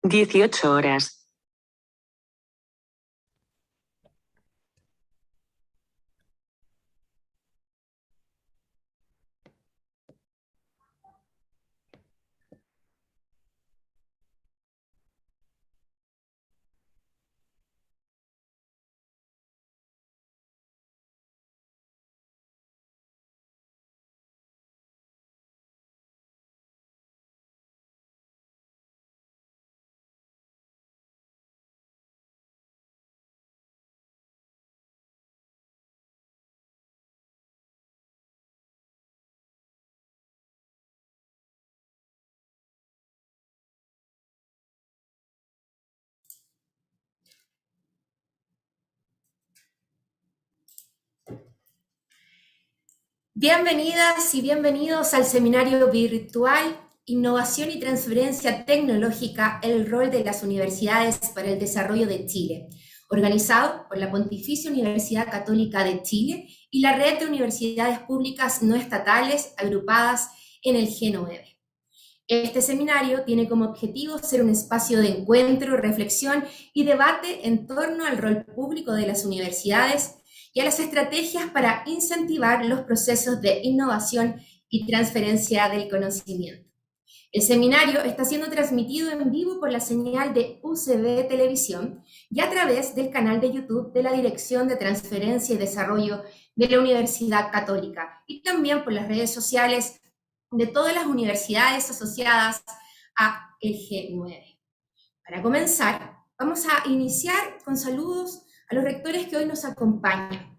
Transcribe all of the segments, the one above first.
18 horas. Bienvenidas y bienvenidos al seminario virtual Innovación y Transferencia Tecnológica, el rol de las universidades para el desarrollo de Chile, organizado por la Pontificia Universidad Católica de Chile y la red de universidades públicas no estatales agrupadas en el G9. Este seminario tiene como objetivo ser un espacio de encuentro, reflexión y debate en torno al rol público de las universidades y a las estrategias para incentivar los procesos de innovación y transferencia del conocimiento. El seminario está siendo transmitido en vivo por la señal de UCB Televisión y a través del canal de YouTube de la Dirección de Transferencia y Desarrollo de la Universidad Católica y también por las redes sociales de todas las universidades asociadas a el G9. Para comenzar, vamos a iniciar con saludos a los rectores que hoy nos acompañan.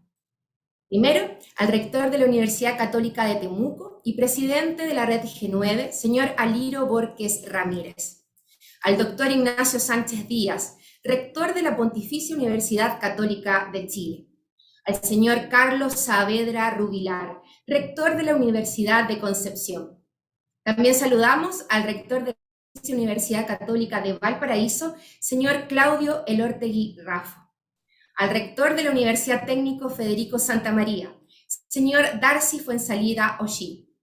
Primero, al rector de la Universidad Católica de Temuco y presidente de la red G9, señor Aliro Borges Ramírez. Al doctor Ignacio Sánchez Díaz, rector de la Pontificia Universidad Católica de Chile. Al señor Carlos Saavedra Rubilar, rector de la Universidad de Concepción. También saludamos al rector de la Universidad Católica de Valparaíso, señor Claudio Elortegui Raffo. Al rector de la Universidad Técnico Federico Santa María, señor Darcy Fuensalida Oshí.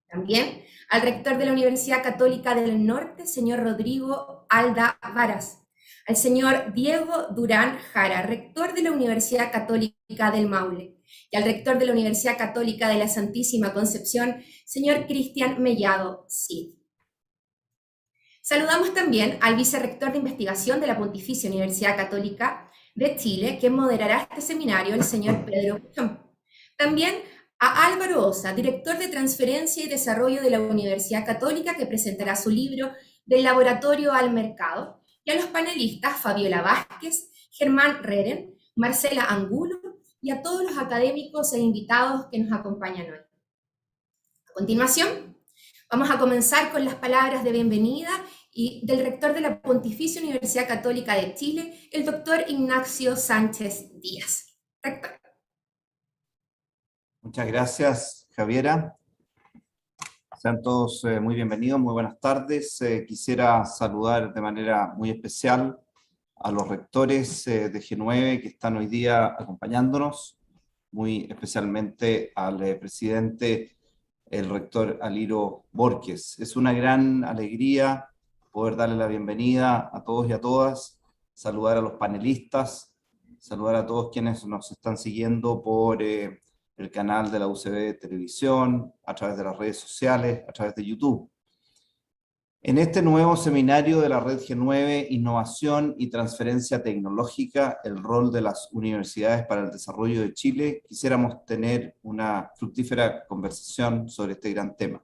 También al rector de la Universidad Católica del Norte, señor Rodrigo Alda Varas. Al señor Diego Durán Jara, rector de la Universidad Católica del Maule. Y al rector de la Universidad Católica de la Santísima Concepción, señor Cristian Mellado Cid. Saludamos también al vicerrector de investigación de la Pontificia Universidad Católica de Chile, quien moderará este seminario, el señor Pedro Puchón. También a Álvaro Osa, director de Transferencia y Desarrollo de la Universidad Católica, que presentará su libro Del Laboratorio al Mercado, y a los panelistas Fabiola Vázquez, Germán Reren, Marcela Angulo, y a todos los académicos e invitados que nos acompañan hoy. A continuación, vamos a comenzar con las palabras de bienvenida y del rector de la Pontificia Universidad Católica de Chile, el doctor Ignacio Sánchez Díaz. Rector. Muchas gracias, Javiera. Sean todos muy bienvenidos, muy buenas tardes. Quisiera saludar de manera muy especial a los rectores de G9 que están hoy día acompañándonos, muy especialmente al presidente, el rector Aliro Borges. Es una gran alegría poder darle la bienvenida a todos y a todas, saludar a los panelistas, saludar a todos quienes nos están siguiendo por el canal de la UCB Televisión, a través de las redes sociales, a través de YouTube. En este nuevo seminario de la Red G9, Innovación y Transferencia Tecnológica, el rol de las universidades para el desarrollo de Chile, quisiéramos tener una fructífera conversación sobre este gran tema.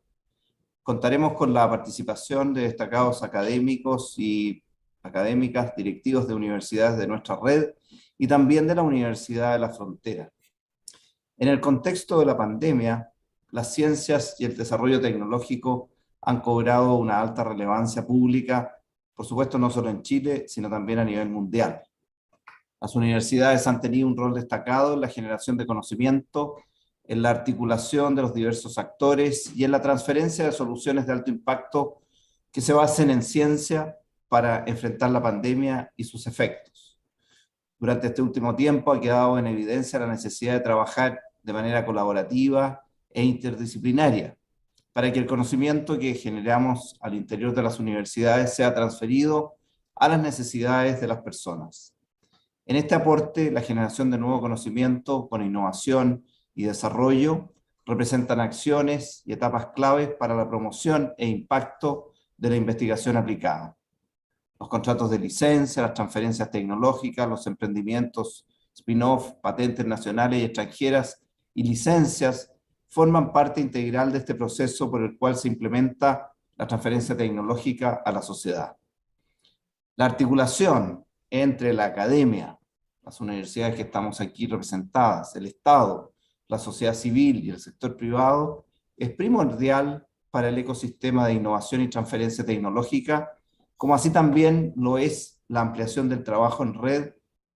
Contaremos con la participación de destacados académicos y académicas, directivos de universidades de nuestra red y también de la Universidad de la Frontera. En el contexto de la pandemia, las ciencias y el desarrollo tecnológico han cobrado una alta relevancia pública, por supuesto no solo en Chile, sino también a nivel mundial. Las universidades han tenido un rol destacado en la generación de conocimiento, en la articulación de los diversos actores y en la transferencia de soluciones de alto impacto que se basen en ciencia para enfrentar la pandemia y sus efectos. Durante este último tiempo ha quedado en evidencia la necesidad de trabajar de manera colaborativa e interdisciplinaria para que el conocimiento que generamos al interior de las universidades sea transferido a las necesidades de las personas. En este aporte, la generación de nuevo conocimiento con innovación y desarrollo representan acciones y etapas claves para la promoción e impacto de la investigación aplicada. Los contratos de licencia, las transferencias tecnológicas, los emprendimientos spin-off, patentes nacionales y extranjeras y licencias forman parte integral de este proceso por el cual se implementa la transferencia tecnológica a la sociedad. La articulación entre la academia, las universidades que estamos aquí representadas, el Estado, la sociedad civil y el sector privado es primordial para el ecosistema de innovación y transferencia tecnológica, como así también lo es la ampliación del trabajo en red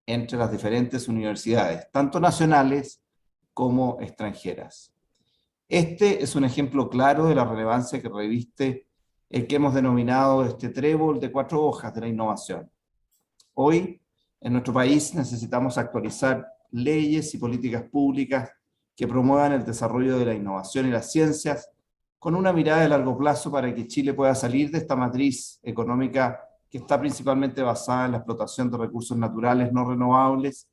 entre las diferentes universidades, tanto nacionales como extranjeras. Este es un ejemplo claro de la relevancia que reviste el que hemos denominado este trébol de 4 hojas de la innovación. Hoy, en nuestro país, necesitamos actualizar leyes y políticas públicas que promuevan el desarrollo de la innovación y las ciencias con una mirada de largo plazo para que Chile pueda salir de esta matriz económica que está principalmente basada en la explotación de recursos naturales no renovables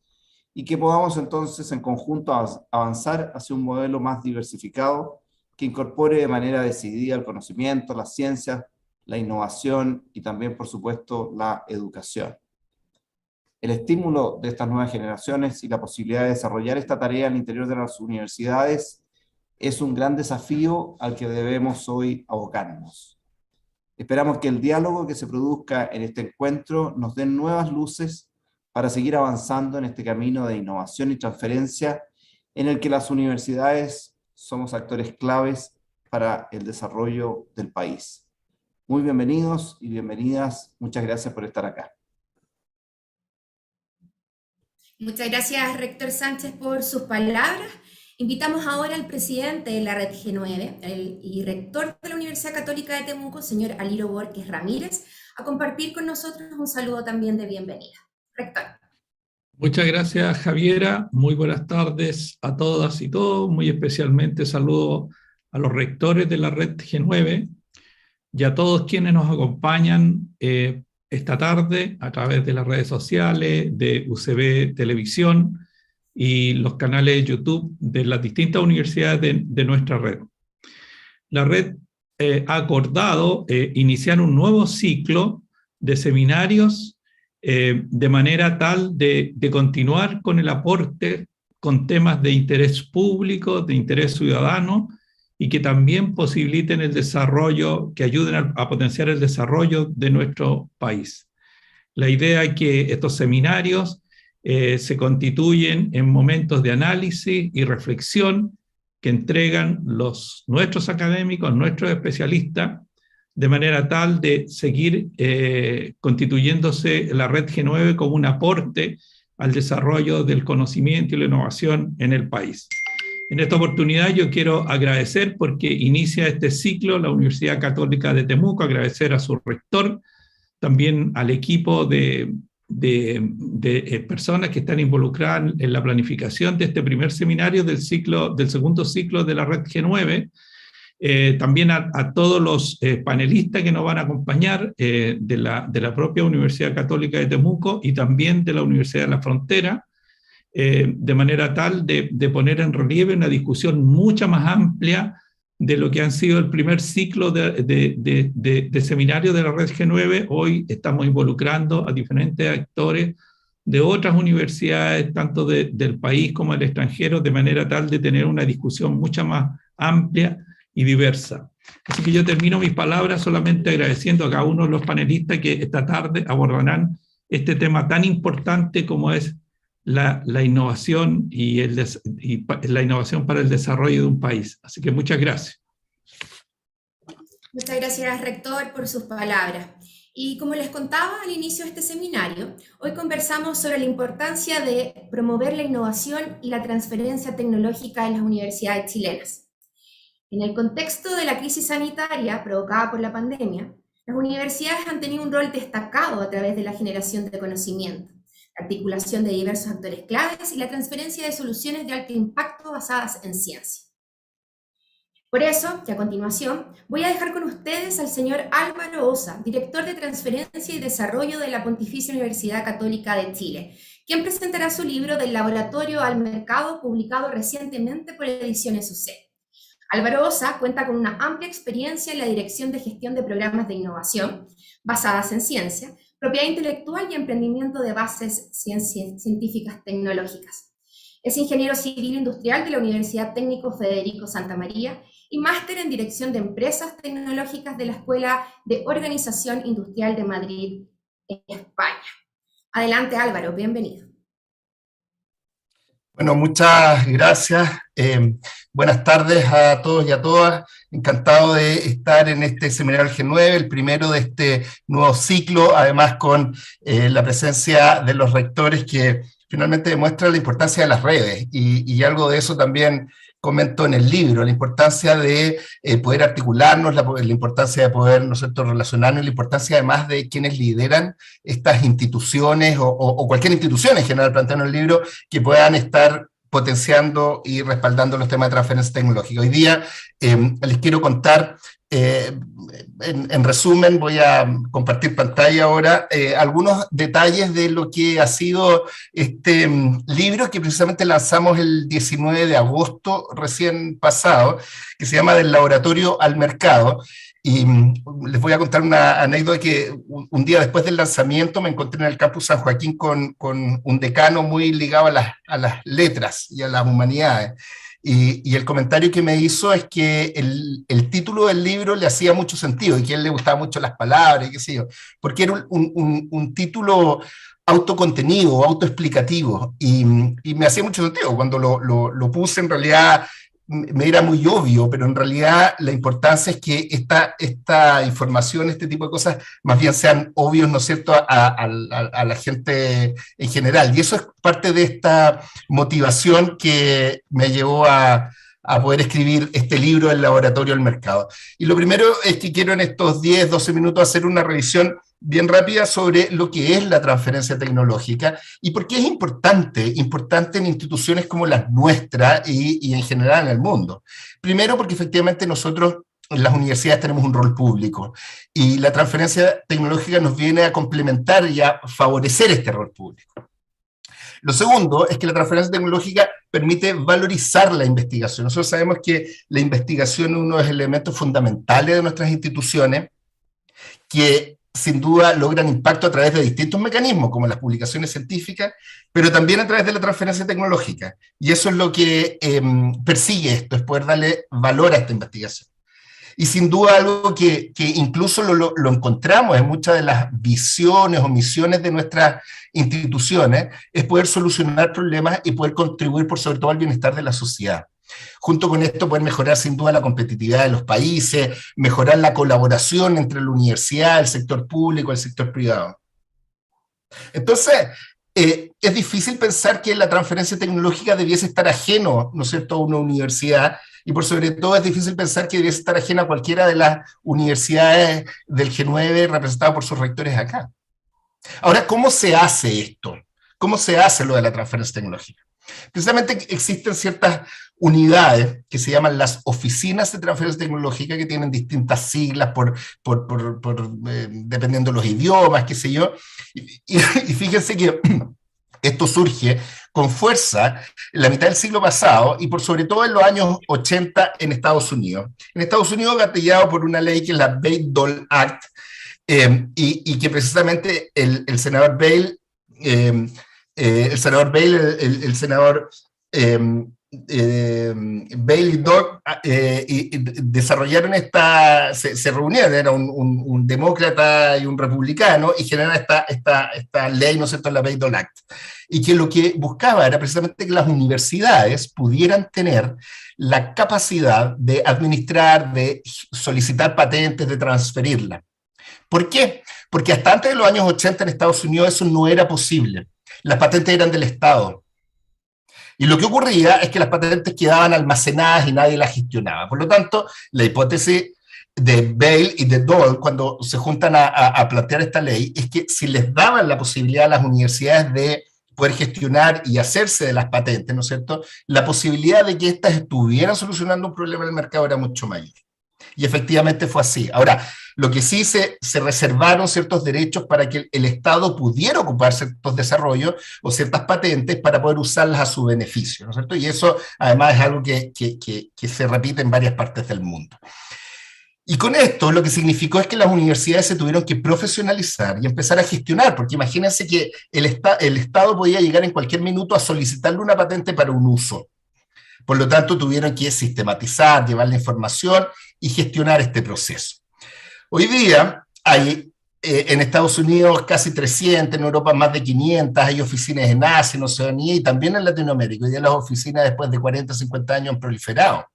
y que podamos entonces en conjunto avanzar hacia un modelo más diversificado que incorpore de manera decidida el conocimiento, las ciencias, la innovación y también, por supuesto, la educación. El estímulo de estas nuevas generaciones y la posibilidad de desarrollar esta tarea al interior de las universidades es un gran desafío al que debemos hoy abocarnos. Esperamos que el diálogo que se produzca en este encuentro nos dé nuevas luces para seguir avanzando en este camino de innovación y transferencia en el que las universidades somos actores claves para el desarrollo del país. Muy bienvenidos y bienvenidas. Muchas gracias por estar acá. Muchas gracias, Rector Sánchez, por sus palabras. Invitamos ahora al presidente de la Red G9 y rector de la Universidad Católica de Temuco, señor Aliro Borges Ramírez, a compartir con nosotros un saludo también de bienvenida. Rector. Muchas gracias, Javiera. Muy buenas tardes a todas y todos. Muy especialmente saludo a los rectores de la Red G9 y a todos quienes nos acompañan esta tarde a través de las redes sociales, de UCB Televisión y los canales de YouTube de las distintas universidades de nuestra red. La red ha acordado iniciar un nuevo ciclo de seminarios de manera tal de continuar con el aporte con temas de interés público, de interés ciudadano, y que también posibiliten el desarrollo, que ayuden a potenciar el desarrollo de nuestro país. La idea es que estos seminarios se constituyen en momentos de análisis y reflexión que entregan nuestros académicos, nuestros especialistas, de manera tal de seguir constituyéndose la Red G9 como un aporte al desarrollo del conocimiento y la innovación en el país. En esta oportunidad yo quiero agradecer porque inicia este ciclo la Universidad Católica de Temuco, agradecer a su rector, también al equipo de personas que están involucradas en la planificación de este primer seminario del segundo ciclo de la Red G9, también a todos los panelistas que nos van a acompañar de la propia Universidad Católica de Temuco y también de la Universidad de la Frontera, de manera tal de poner en relieve una discusión mucho más amplia de lo que han sido el primer ciclo de seminarios de la Red G9. Hoy estamos involucrando a diferentes actores de otras universidades, tanto del país como del extranjero, de manera tal de tener una discusión mucho más amplia y diversa. Así que yo termino mis palabras solamente agradeciendo a cada uno de los panelistas que esta tarde abordarán este tema tan importante como es la innovación y la innovación para el desarrollo de un país. Así que muchas gracias. Muchas gracias, rector, por sus palabras. Y como les contaba al inicio de este seminario, hoy conversamos sobre la importancia de promover la innovación y la transferencia tecnológica en las universidades chilenas. En el contexto de la crisis sanitaria provocada por la pandemia, las universidades han tenido un rol destacado a través de la generación de conocimiento, la articulación de diversos actores claves y la transferencia de soluciones de alto impacto basadas en ciencia. Por eso, que a continuación, voy a dejar con ustedes al señor Álvaro Osa, director de Transferencia y Desarrollo de la Pontificia Universidad Católica de Chile, quien presentará su libro Del Laboratorio al Mercado, publicado recientemente por Ediciones UC. Álvaro Osa cuenta con una amplia experiencia en la dirección de gestión de programas de innovación basadas en ciencia, propiedad intelectual y emprendimiento de bases científicas tecnológicas. Es ingeniero civil industrial de la Universidad Técnico Federico Santa María y máster en Dirección de Empresas Tecnológicas de la Escuela de Organización Industrial de Madrid, España. Adelante, Álvaro, bienvenido. Bueno, muchas gracias. Buenas tardes a todos y a todas. Encantado de estar en este seminario G9, el primero de este nuevo ciclo, además con la presencia de los rectores que finalmente demuestran la importancia de las redes, y algo de eso también comento en el libro, la importancia de poder articularnos, la importancia de poder, ¿no es cierto?, relacionarnos, la importancia además de quienes lideran estas instituciones o cualquier institución en general, planteando en el libro, que puedan estar potenciando y respaldando los temas de transferencia tecnológica. Hoy día les quiero contar, en resumen, voy a compartir pantalla ahora, algunos detalles de lo que ha sido este libro que precisamente lanzamos el 19 de agosto recién pasado, que se llama Del Laboratorio al Mercado. Y les voy a contar una anécdota que un día después del lanzamiento me encontré en el campus San Joaquín con un decano muy ligado a las letras y a las humanidades. Y el comentario que me hizo es que el título del libro le hacía mucho sentido y que a él le gustaban mucho las palabras y qué sé yo, porque era un título autocontenido, autoexplicativo, y me hacía mucho sentido. Cuando lo puse, en realidad me era muy obvio, pero en realidad la importancia es que esta información, este tipo de cosas, más bien sean obvios, ¿no es cierto?, a la gente en general. Y eso es parte de esta motivación que me llevó a poder escribir este libro, El Laboratorio del Mercado. Y lo primero es que quiero en estos 10, 12 minutos hacer una revisión bien rápida sobre lo que es la transferencia tecnológica y por qué es importante en instituciones como las nuestras y en general en el mundo. Primero, porque efectivamente nosotros en las universidades tenemos un rol público y la transferencia tecnológica nos viene a complementar y a favorecer este rol público. Lo segundo es que la transferencia tecnológica permite valorizar la investigación. Nosotros sabemos que la investigación es uno de los elementos fundamentales de nuestras instituciones, que sin duda logran impacto a través de distintos mecanismos, como las publicaciones científicas, pero también a través de la transferencia tecnológica. Y eso es lo que persigue esto, es poder darle valor a esta investigación. Y sin duda algo que incluso lo encontramos en muchas de las visiones o misiones de nuestras instituciones, es poder solucionar problemas y poder contribuir por sobre todo al bienestar de la sociedad. Junto con esto poder mejorar sin duda la competitividad de los países, mejorar la colaboración entre la universidad, el sector público, el sector privado. Entonces, es difícil pensar que la transferencia tecnológica debiese estar ajeno, ¿no es cierto?, a una universidad, y por sobre todo es difícil pensar que debiese estar ajena a cualquiera de las universidades del G9 representadas por sus rectores acá. Ahora, ¿cómo se hace esto? ¿Cómo se hace lo de la transferencia tecnológica? Precisamente existen ciertas unidades que se llaman las oficinas de transferencia tecnológica, que tienen distintas siglas dependiendo de los idiomas, qué sé yo, y fíjense que esto surge con fuerza en la mitad del siglo pasado y por sobre todo en los años 80 en Estados Unidos. En Estados Unidos, gatillado por una ley que es la Bayh-Dole Act, y que precisamente el senador Bayh, el senador Bayh y Dodd desarrollaron se reunieron, era un demócrata y un republicano, y generaron esta ley, ¿no es cierto?, la Bayh-Dole Act, y que lo que buscaba era precisamente que las universidades pudieran tener la capacidad de administrar, de solicitar patentes, de transferirlas. ¿Por qué? Porque hasta antes de los años 80 en Estados Unidos eso no era posible. Las patentes eran del Estado. Y lo que ocurría es que las patentes quedaban almacenadas y nadie las gestionaba. Por lo tanto, la hipótesis de Bayh y de Dole, cuando se juntan a plantear esta ley, es que si les daban la posibilidad a las universidades de poder gestionar y hacerse de las patentes, ¿no es cierto?, la posibilidad de que éstas estuvieran solucionando un problema del mercado era mucho mayor. Y efectivamente fue así. Ahora, lo que sí se reservaron ciertos derechos para que el Estado pudiera ocupar ciertos desarrollos o ciertas patentes para poder usarlas a su beneficio, ¿no es cierto? Y eso además es algo que se repite en varias partes del mundo. Y con esto lo que significó es que las universidades se tuvieron que profesionalizar y empezar a gestionar, porque imagínense que el Estado podía llegar en cualquier minuto a solicitarle una patente para un uso. Por lo tanto, tuvieron que sistematizar, llevar la información y gestionar este proceso. Hoy día hay en Estados Unidos casi 300, en Europa más de 500, hay oficinas en Asia, en Oceanía y también en Latinoamérica. Hoy día las oficinas después de 40, 50 años han proliferado.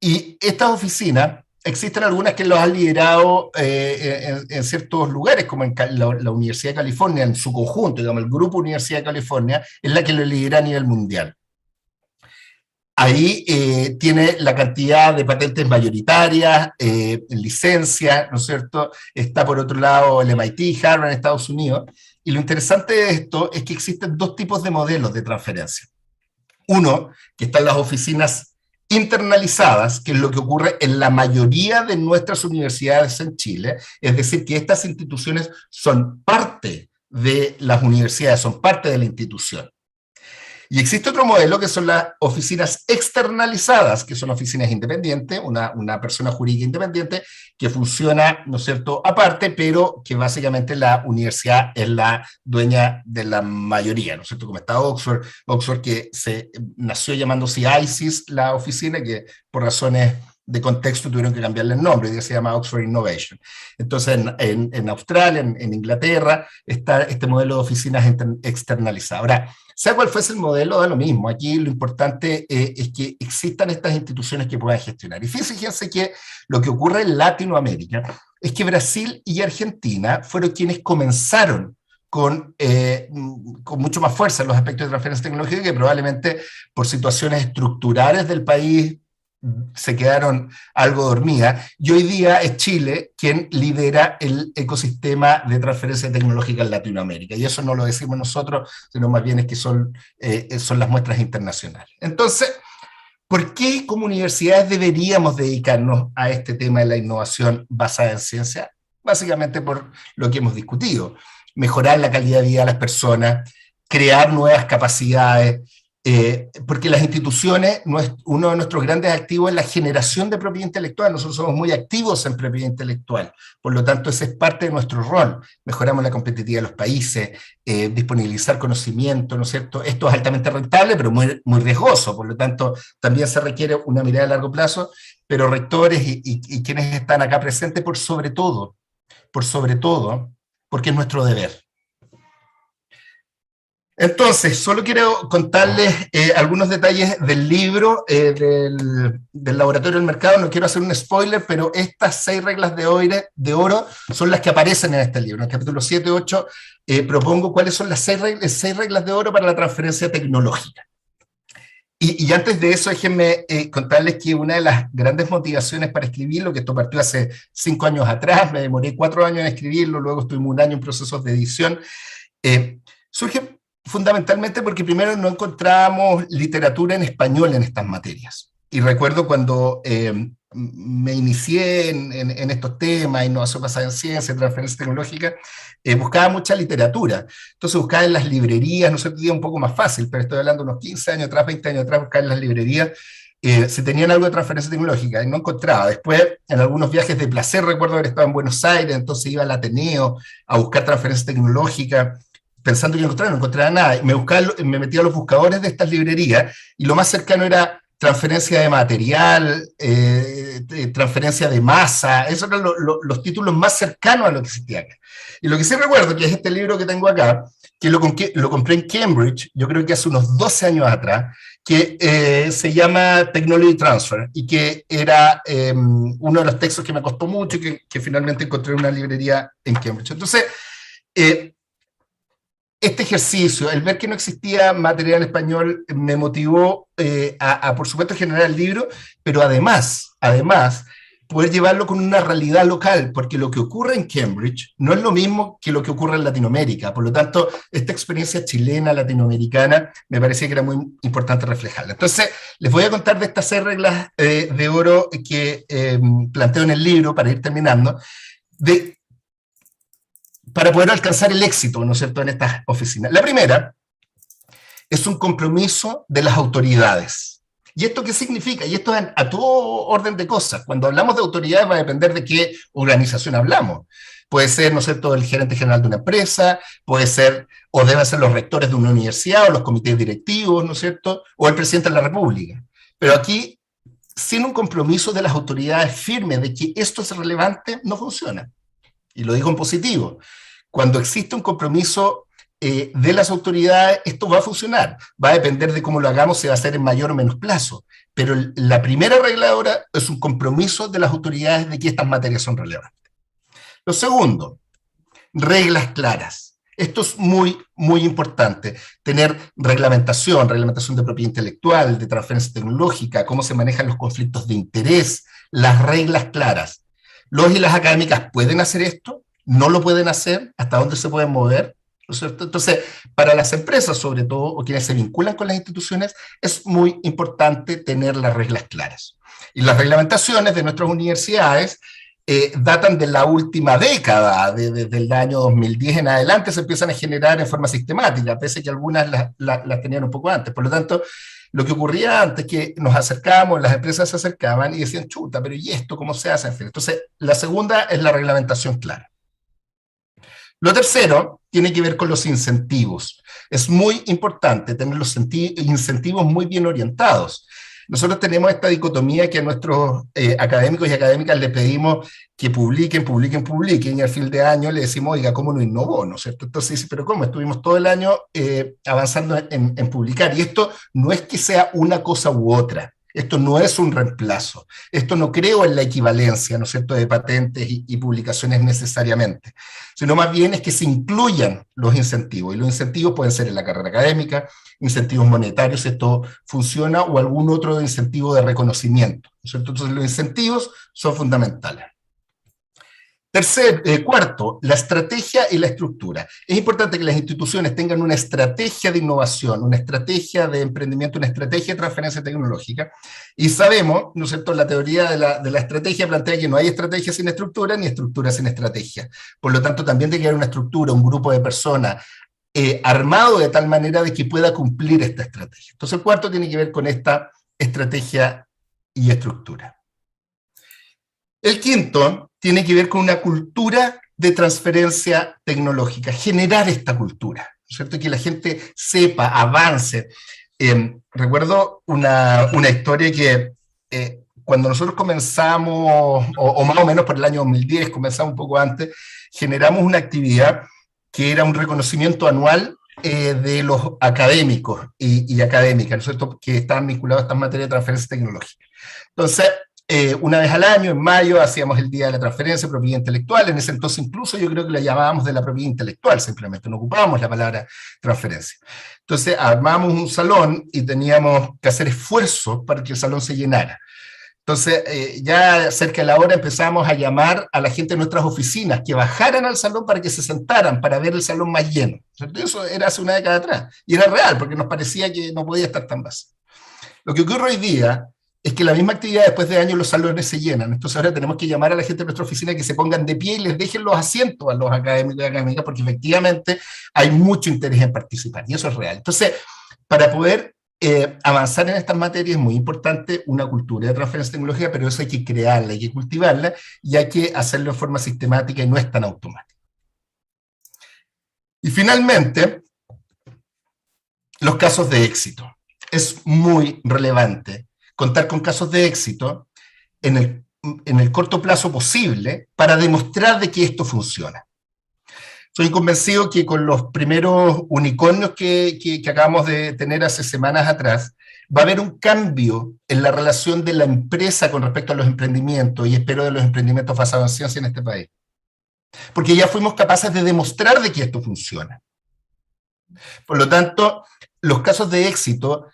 Y estas oficinas, existen algunas que los han liderado en ciertos lugares, como en la Universidad de California, en su conjunto, digamos, el Grupo Universidad de California, es la que lo lidera a nivel mundial. Ahí tiene la cantidad de patentes mayoritarias, licencias, ¿no es cierto? Está por otro lado el MIT, Harvard en Estados Unidos. Y lo interesante de esto es que existen dos tipos de modelos de transferencia. Uno, que están las oficinas internalizadas, que es lo que ocurre en la mayoría de nuestras universidades en Chile, es decir, que estas instituciones son parte de las universidades, son parte de la institución. Y existe otro modelo que son las oficinas externalizadas, que son oficinas independientes, una persona jurídica independiente que funciona, ¿no es cierto?, aparte, pero que básicamente la universidad es la dueña de la mayoría, ¿no es cierto?, como está Oxford que nació llamándose ICIS, la oficina, que por razones de contexto tuvieron que cambiarle el nombre, y se llama Oxford Innovation. Entonces en Australia, en Inglaterra, está este modelo de oficinas externalizadas. Ahora, sea cual fuese el modelo, da lo mismo. Aquí lo importante es que existan estas instituciones que puedan gestionar. Y fíjense que lo que ocurre en Latinoamérica es que Brasil y Argentina fueron quienes comenzaron con mucho más fuerza en los aspectos de transferencia tecnológica, que probablemente por situaciones estructurales del país se quedaron algo dormidas, y hoy día es Chile quien lidera el ecosistema de transferencia tecnológica en Latinoamérica, y eso no lo decimos nosotros, sino más bien es que son las muestras internacionales. Entonces, ¿por qué como universidades deberíamos dedicarnos a este tema de la innovación basada en ciencia? Básicamente por lo que hemos discutido: mejorar la calidad de vida de las personas, crear nuevas capacidades, porque las instituciones, uno de nuestros grandes activos es la generación de propiedad intelectual. Nosotros somos muy activos en propiedad intelectual, por lo tanto ese es parte de nuestro rol. Mejoramos la competitividad de los países, disponibilizar conocimiento, ¿no es cierto? Esto es altamente rentable, pero muy, muy riesgoso, por lo tanto también se requiere una mirada a largo plazo, pero rectores y quienes están acá presentes, por sobre todo, porque es nuestro deber. Entonces, solo quiero contarles algunos detalles del libro, del Laboratorio del Mercado. No quiero hacer un spoiler, pero estas 6 reglas de oro son las que aparecen en este libro. En el capítulo 7 y 8 propongo cuáles son las 6 reglas de oro para la transferencia tecnológica. Y antes de eso, déjenme contarles que una de las grandes motivaciones para escribirlo, que esto partió hace 5 años atrás, me demoré 4 años en escribirlo, luego estuvimos 1 año en procesos de edición, surge fundamentalmente porque primero no encontrábamos literatura en español en estas materias. Y recuerdo cuando me inicié en estos temas, innovación basada en ciencia, transferencia tecnológica, buscaba mucha literatura. Entonces buscaba en las librerías, no sé, día un poco más fácil, pero estoy hablando de unos 15 años atrás, 20 años atrás, buscaba en las librerías si tenían algo de transferencia tecnológica, y no encontraba. Después, en algunos viajes de placer, recuerdo haber estado en Buenos Aires, entonces iba al Ateneo a buscar transferencia tecnológica, pensando que no encontraba nada. Me metía a los buscadores de estas librerías, y lo más cercano era transferencia de material, transferencia de masa. Esos eran los títulos más cercanos a lo que existía acá. Y lo que sí recuerdo, que es este libro que tengo acá, que lo compré en Cambridge, yo creo que hace unos 12 años atrás, que se llama Technology Transfer, y que era uno de los textos que me costó mucho y que finalmente encontré en una librería en Cambridge. Entonces, este ejercicio, el ver que no existía material en español, me motivó por supuesto, generar el libro, pero además, poder llevarlo con una realidad local, porque lo que ocurre en Cambridge no es lo mismo que lo que ocurre en Latinoamérica. Por lo tanto, esta experiencia chilena, latinoamericana, me parecía que era muy importante reflejarla. Entonces, les voy a contar de estas 6 reglas de oro que planteo en el libro, para ir terminando, para poder alcanzar el éxito, ¿no es cierto?, en estas oficinas. La primera es un compromiso de las autoridades. ¿Y esto qué significa? Y esto es a todo orden de cosas. Cuando hablamos de autoridades va a depender de qué organización hablamos. Puede ser, ¿no es cierto?, el gerente general de una empresa, puede ser, o deben ser los rectores de una universidad, o los comités directivos, ¿no es cierto?, o el presidente de la República. Pero aquí, sin un compromiso de las autoridades firme de que esto es relevante, no funciona. Y lo digo en positivo. Cuando existe un compromiso de las autoridades, esto va a funcionar. Va a depender de cómo lo hagamos, si va a ser en mayor o menos plazo. Pero la primera regla ahora es un compromiso de las autoridades de que estas materias son relevantes. Lo segundo, reglas claras. Esto es muy, muy importante. Tener reglamentación de propiedad intelectual, de transferencia tecnológica, cómo se manejan los conflictos de interés, las reglas claras. Los y las académicas pueden hacer esto, no lo pueden hacer, hasta dónde se pueden mover, ¿no es cierto? Entonces, para las empresas, sobre todo, o quienes se vinculan con las instituciones, es muy importante tener las reglas claras. Y las reglamentaciones de nuestras universidades datan de la última década, desde el año 2010 en adelante, se empiezan a generar en forma sistemática, pese a que algunas las tenían un poco antes. Por lo tanto, lo que ocurría antes, que nos acercábamos, las empresas se acercaban y decían, chuta, pero ¿y esto cómo se hace? Entonces, la segunda es la reglamentación clara. Lo tercero tiene que ver con los incentivos. Es muy importante tener los incentivos muy bien orientados. Nosotros tenemos esta dicotomía que a nuestros académicos y académicas le pedimos que publiquen, y al fin de año le decimos, oiga, ¿cómo no innovó? ¿No es cierto? Entonces dice, pero ¿cómo? Estuvimos todo el año avanzando en publicar, y esto no es que sea una cosa u otra. Esto no es un reemplazo. Esto no creo en la equivalencia, ¿no es cierto?, de patentes y publicaciones necesariamente, sino más bien es que se incluyan los incentivos. Y los incentivos pueden ser en la carrera académica, incentivos monetarios, si esto funciona, o algún otro incentivo de reconocimiento, ¿no es cierto? Entonces los incentivos son fundamentales. Cuarto, la estrategia y la estructura. Es importante que las instituciones tengan una estrategia de innovación, una estrategia de emprendimiento, una estrategia de transferencia tecnológica, y sabemos, ¿no es cierto?, la teoría de la estrategia plantea que no hay estrategia sin estructura, ni estructura sin estrategia. Por lo tanto, también tiene que haber una estructura, un grupo de personas armado de tal manera de que pueda cumplir esta estrategia. Entonces, el cuarto tiene que ver con esta estrategia y estructura. El quinto tiene que ver con una cultura de transferencia tecnológica, generar esta cultura, ¿no es cierto?, que la gente sepa, avance. Recuerdo una historia que cuando nosotros comenzamos, o más o menos por el año 2010, comenzamos un poco antes, generamos una actividad que era un reconocimiento anual de los académicos y académicas, ¿no es cierto?, que estaban vinculados a estas materias de transferencia tecnológica. Entonces, una vez al año, en mayo, hacíamos el Día de la Transferencia de Propiedad Intelectual. En ese entonces incluso yo creo que la llamábamos de la propiedad intelectual, simplemente no ocupábamos la palabra transferencia. Entonces armábamos un salón y teníamos que hacer esfuerzos para que el salón se llenara. Entonces ya cerca de la hora empezamos a llamar a la gente de nuestras oficinas que bajaran al salón para que se sentaran, para ver el salón más lleno. Eso era hace una década atrás, y era real, porque nos parecía que no podía estar tan vacío. Lo que ocurre hoy día es que la misma actividad después de años los salones se llenan. Entonces ahora tenemos que llamar a la gente de nuestra oficina que se pongan de pie y les dejen los asientos a los académicos y académicas, porque efectivamente hay mucho interés en participar, y eso es real. Entonces, para poder avanzar en estas materias es muy importante una cultura de transferencia tecnológica, pero eso hay que crearla, hay que cultivarla, y hay que hacerlo en forma sistemática y no es tan automático. Y finalmente, los casos de éxito. Es muy relevante contar con casos de éxito en el corto plazo posible para demostrar de que esto funciona. Soy convencido que con los primeros unicornios que acabamos de tener hace semanas atrás, va a haber un cambio en la relación de la empresa con respecto a los emprendimientos, y espero de los emprendimientos basados en ciencia en este país. Porque ya fuimos capaces de demostrar de que esto funciona. Por lo tanto, los casos de éxito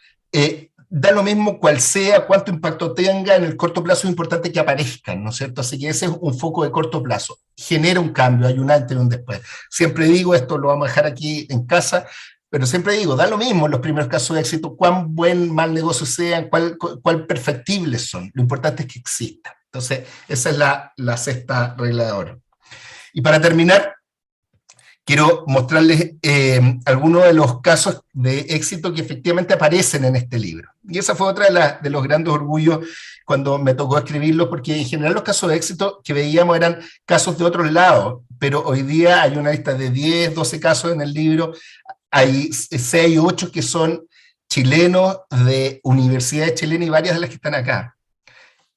da lo mismo cuál sea, cuánto impacto tenga, en el corto plazo es importante que aparezcan, ¿no es cierto? Así que ese es un foco de corto plazo. Genera un cambio, hay un antes y un después. Siempre digo, esto lo vamos a dejar aquí en casa, pero siempre digo, da lo mismo en los primeros casos de éxito, cuán buen, mal negocio sean, cuál perfectibles son. Lo importante es que existan. Entonces, esa es la sexta regla de oro. Y para terminar, quiero mostrarles algunos de los casos de éxito que efectivamente aparecen en este libro. Y esa fue otra de los grandes orgullos cuando me tocó escribirlo, porque en general los casos de éxito que veíamos eran casos de otros lados, pero hoy día hay una lista de 10, 12 casos en el libro, hay 6 o 8 que son chilenos de universidades chilenas y varias de las que están acá,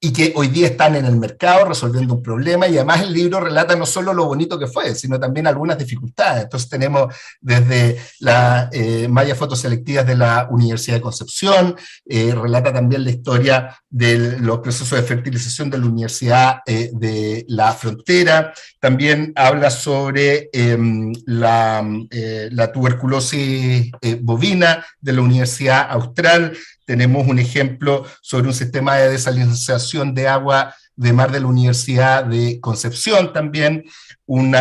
y que hoy día están en el mercado resolviendo un problema, y además el libro relata no solo lo bonito que fue, sino también algunas dificultades. Entonces tenemos desde las mallas fotoselectivas de la Universidad de Concepción, relata también la historia de los procesos de fertilización de la Universidad de la Frontera, también habla sobre la tuberculosis bovina de la Universidad Austral. Tenemos un ejemplo sobre un sistema de desalinización de agua de mar de la Universidad de Concepción también, un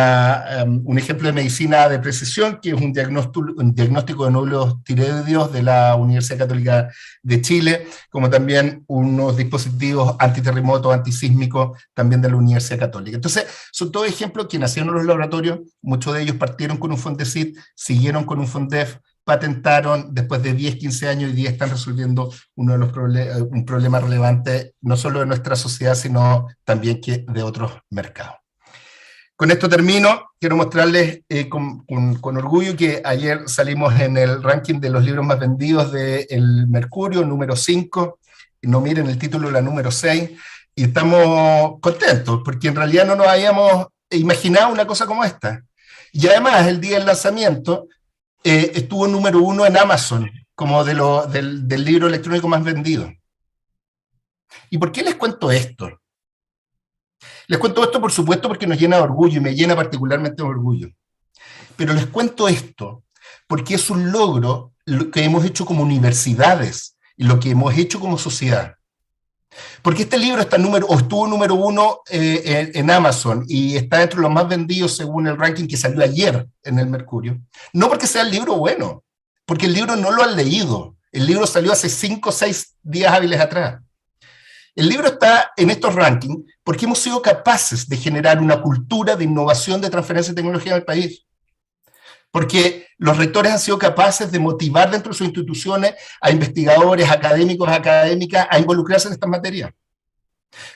ejemplo de medicina de precisión, que es un diagnóstico de nódulos tiroideos de la Universidad Católica de Chile, como también unos dispositivos antiterremotos, antisísmicos, también de la Universidad Católica. Entonces, son todos ejemplos que nacieron en los laboratorios, muchos de ellos partieron con un Fondesit, siguieron con un Fondef, patentaron después de 10, 15 años y 10 están resolviendo un problema relevante, no solo de nuestra sociedad, sino también de otros mercados. Con esto termino. Quiero mostrarles con orgullo que ayer salimos en el ranking de los libros más vendidos de El Mercurio, número 5, no miren el título, la número 6, y estamos contentos, porque en realidad no nos habíamos imaginado una cosa como esta. Y además, el día del lanzamiento, estuvo número 1 en Amazon, como del libro electrónico más vendido. ¿Y por qué les cuento esto? Les cuento esto, por supuesto, porque nos llena de orgullo, y me llena particularmente de orgullo. Pero les cuento esto porque es un logro lo que hemos hecho como universidades, y lo que hemos hecho como sociedad. Porque este libro estuvo número 1 en Amazon, y está entre los más vendidos según el ranking que salió ayer en el Mercurio. No porque sea el libro bueno, porque el libro no lo han leído. El libro salió hace 5 o 6 días hábiles atrás. El libro está en estos rankings porque hemos sido capaces de generar una cultura de innovación, de transferencia de tecnología en el país. Porque los rectores han sido capaces de motivar dentro de sus instituciones a investigadores, académicos, académicas, a involucrarse en estas materias.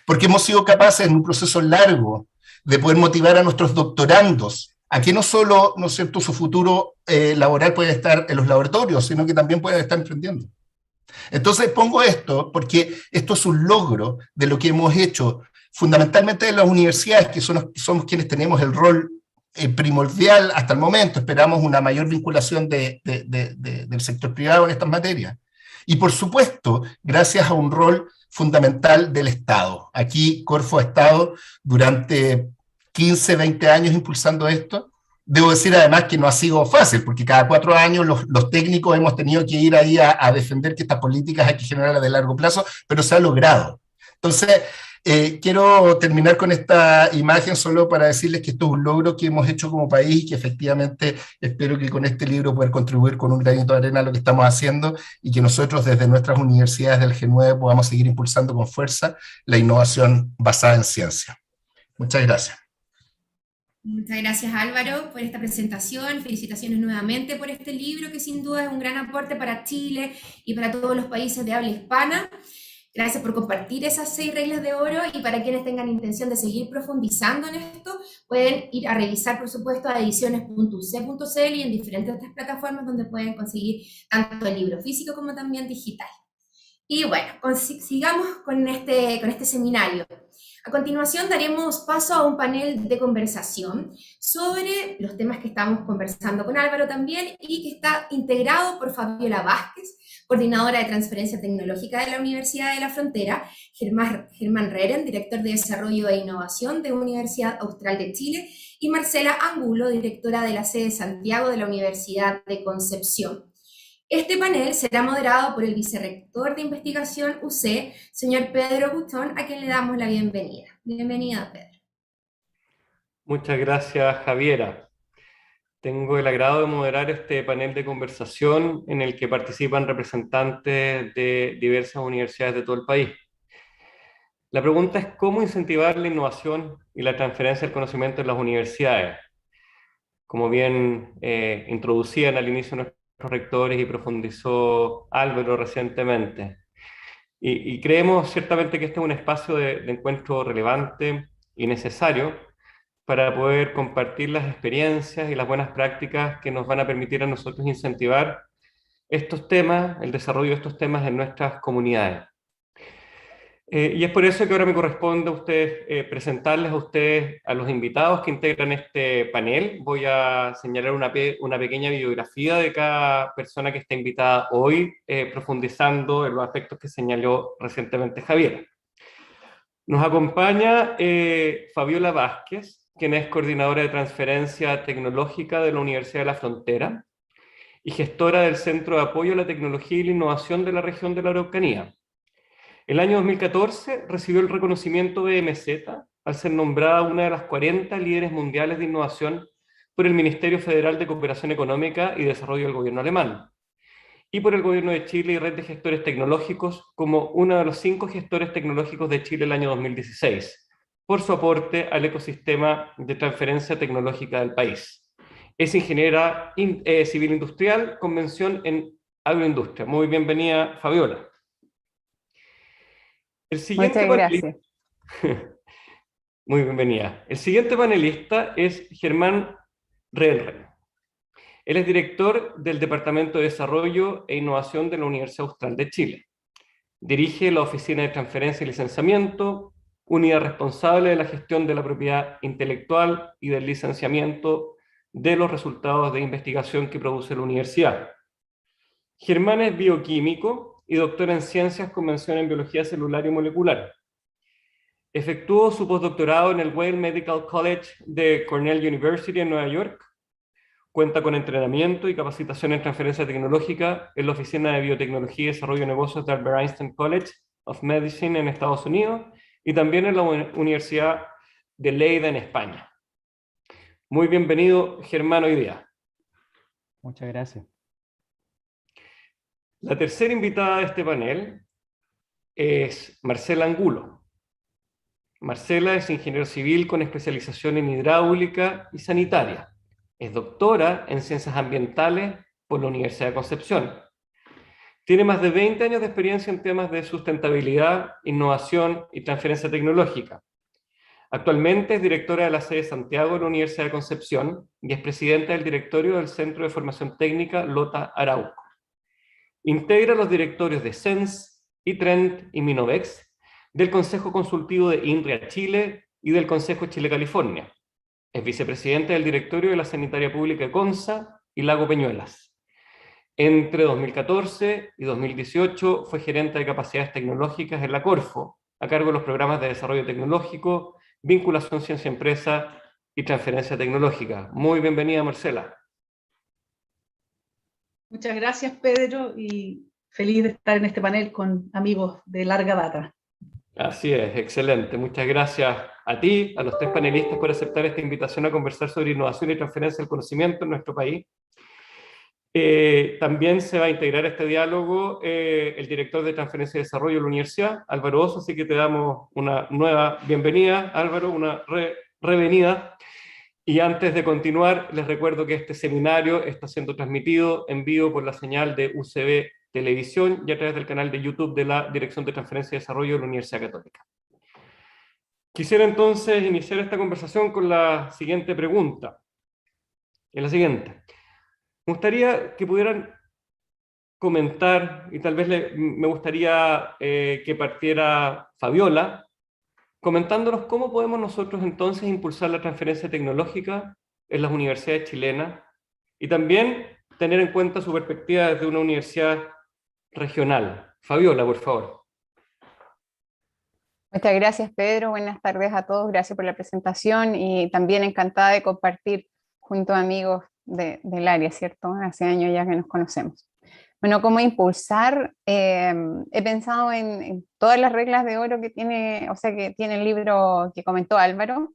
Porque hemos sido capaces en un proceso largo de poder motivar a nuestros doctorandos a que no solo, ¿no es cierto?, su futuro laboral puede estar en los laboratorios, sino que también pueden estar emprendiendo. Entonces pongo esto porque esto es un logro de lo que hemos hecho fundamentalmente en las universidades, que somos quienes tenemos el rol primordial hasta el momento. Esperamos una mayor vinculación del sector privado en estas materias. Y por supuesto, gracias a un rol fundamental del Estado. Aquí Corfo ha estado durante 15, 20 años impulsando esto. Debo decir además que no ha sido fácil, porque cada 4 años los técnicos hemos tenido que ir ahí a defender que estas políticas hay que generarlas de largo plazo, pero se ha logrado. Entonces, quiero terminar con esta imagen solo para decirles que esto es un logro que hemos hecho como país, y que efectivamente espero que con este libro poder contribuir con un granito de arena a lo que estamos haciendo, y que nosotros desde nuestras universidades del G9 podamos seguir impulsando con fuerza la innovación basada en ciencia. Muchas gracias. Muchas gracias, Álvaro, por esta presentación. Felicitaciones nuevamente por este libro, que sin duda es un gran aporte para Chile y para todos los países de habla hispana. Gracias por compartir esas 6 reglas de oro, y para quienes tengan intención de seguir profundizando en esto, pueden ir a revisar, por supuesto, a ediciones.uc.cl y en diferentes otras plataformas donde pueden conseguir tanto el libro físico como también digital. Y bueno, sigamos con este seminario. A continuación daremos paso a un panel de conversación sobre los temas que estamos conversando con Álvaro también, y que está integrado por Fabiola Vázquez, coordinadora de transferencia tecnológica de la Universidad de la Frontera, Germán Reren, director de desarrollo e innovación de Universidad Austral de Chile, y Marcela Angulo, directora de la sede Santiago de la Universidad de Concepción. Este panel será moderado por el vicerrector de investigación UC, señor Pedro Buchón, a quien le damos la bienvenida. Bienvenida, Pedro. Muchas gracias, Javiera. Tengo el agrado de moderar este panel de conversación en el que participan representantes de diversas universidades de todo el país. La pregunta es cómo incentivar la innovación y la transferencia del conocimiento en las universidades. Como bien introducían al inicio nuestros rectores y profundizó Álvaro recientemente. Y creemos ciertamente que este es un espacio de encuentro relevante y necesario para poder compartir las experiencias y las buenas prácticas que nos van a permitir a nosotros incentivar estos temas, el desarrollo de estos temas en nuestras comunidades. Y es por eso que ahora me corresponde a ustedes presentarles a ustedes, a los invitados que integran este panel. Voy a señalar una pequeña biografía de cada persona que está invitada hoy, profundizando en los aspectos que señaló recientemente Javier. Nos acompaña Fabiola Vázquez, quien es coordinadora de transferencia tecnológica de la Universidad de la Frontera y gestora del Centro de Apoyo a la Tecnología y la Innovación de la región de la Araucanía. El año 2014 recibió el reconocimiento de MZ al ser nombrada una de las 40 líderes mundiales de innovación por el Ministerio Federal de Cooperación Económica y Desarrollo del gobierno alemán y por el gobierno de Chile y Red de Gestores Tecnológicos como uno de los 5 gestores tecnológicos de Chile el año 2016, por su aporte al ecosistema de transferencia tecnológica del país. Es ingeniera civil industrial con mención en agroindustria. Muy bienvenida, Fabiola. Muchas gracias. Muy bienvenida. El siguiente panelista es Germán Rehnren. Él es director del Departamento de Desarrollo e Innovación de la Universidad Austral de Chile. Dirige la Oficina de Transferencia y Licenciamiento, unidad responsable de la gestión de la propiedad intelectual y del licenciamiento de los resultados de investigación que produce la universidad. Germán es bioquímico y doctor en Ciencias con mención en Biología Celular y Molecular. Efectuó su postdoctorado en el Weill Medical College de Cornell University en Nueva York. Cuenta con entrenamiento y capacitación en transferencia tecnológica en la Oficina de Biotecnología y Desarrollo de Negocios de Albert Einstein College of Medicine en Estados Unidos y también en la Universidad de Lleida en España. Muy bienvenido, Germán, hoy día. Muchas gracias. La tercera invitada de este panel es Marcela Angulo. Marcela es ingeniero civil con especialización en hidráulica y sanitaria. Es doctora en Ciencias Ambientales por la Universidad de Concepción. Tiene más de 20 años de experiencia en temas de sustentabilidad, innovación y transferencia tecnológica. Actualmente es directora de la sede de Santiago de la Universidad de Concepción y es presidenta del directorio del Centro de Formación Técnica Lota Arauco. Integra los directorios de SENS, ITREND y Minovex, del Consejo Consultivo de INRIA Chile y del Consejo Chile-California. Es vicepresidente del directorio de la Sanitaria Pública de CONSA y Lago Peñuelas. Entre 2014 y 2018 fue gerente de capacidades tecnológicas en la Corfo, a cargo de los programas de desarrollo tecnológico, vinculación ciencia-empresa y transferencia tecnológica. Muy bienvenida, Marcela. Muchas gracias, Pedro, y feliz de estar en este panel con amigos de larga data. Así es, excelente. Muchas gracias a ti, a los 3 panelistas por aceptar esta invitación a conversar sobre innovación y transferencia del conocimiento en nuestro país. También se va a integrar a este diálogo el director de Transferencia y Desarrollo de la Universidad, Álvaro Oso, así que te damos una nueva bienvenida, Álvaro, una revenida. Y antes de continuar, les recuerdo que este seminario está siendo transmitido en vivo por la señal de UCB Televisión y a través del canal de YouTube de la Dirección de Transferencia y Desarrollo de la Universidad Católica. Quisiera entonces iniciar esta conversación con la siguiente pregunta. Es la siguiente. Me gustaría que pudieran comentar, y tal vez me gustaría que partiera Fabiola, comentándonos cómo podemos nosotros entonces impulsar la transferencia tecnológica en las universidades chilenas y también tener en cuenta su perspectiva desde una universidad regional. Fabiola, por favor. Muchas gracias, Pedro. Buenas tardes a todos. Gracias por la presentación y también encantada de compartir junto a amigos del área, ¿cierto? Hace años ya que nos conocemos. Bueno, ¿cómo impulsar? He pensado en todas las reglas de oro que tiene, o sea, que tiene el libro que comentó Álvaro,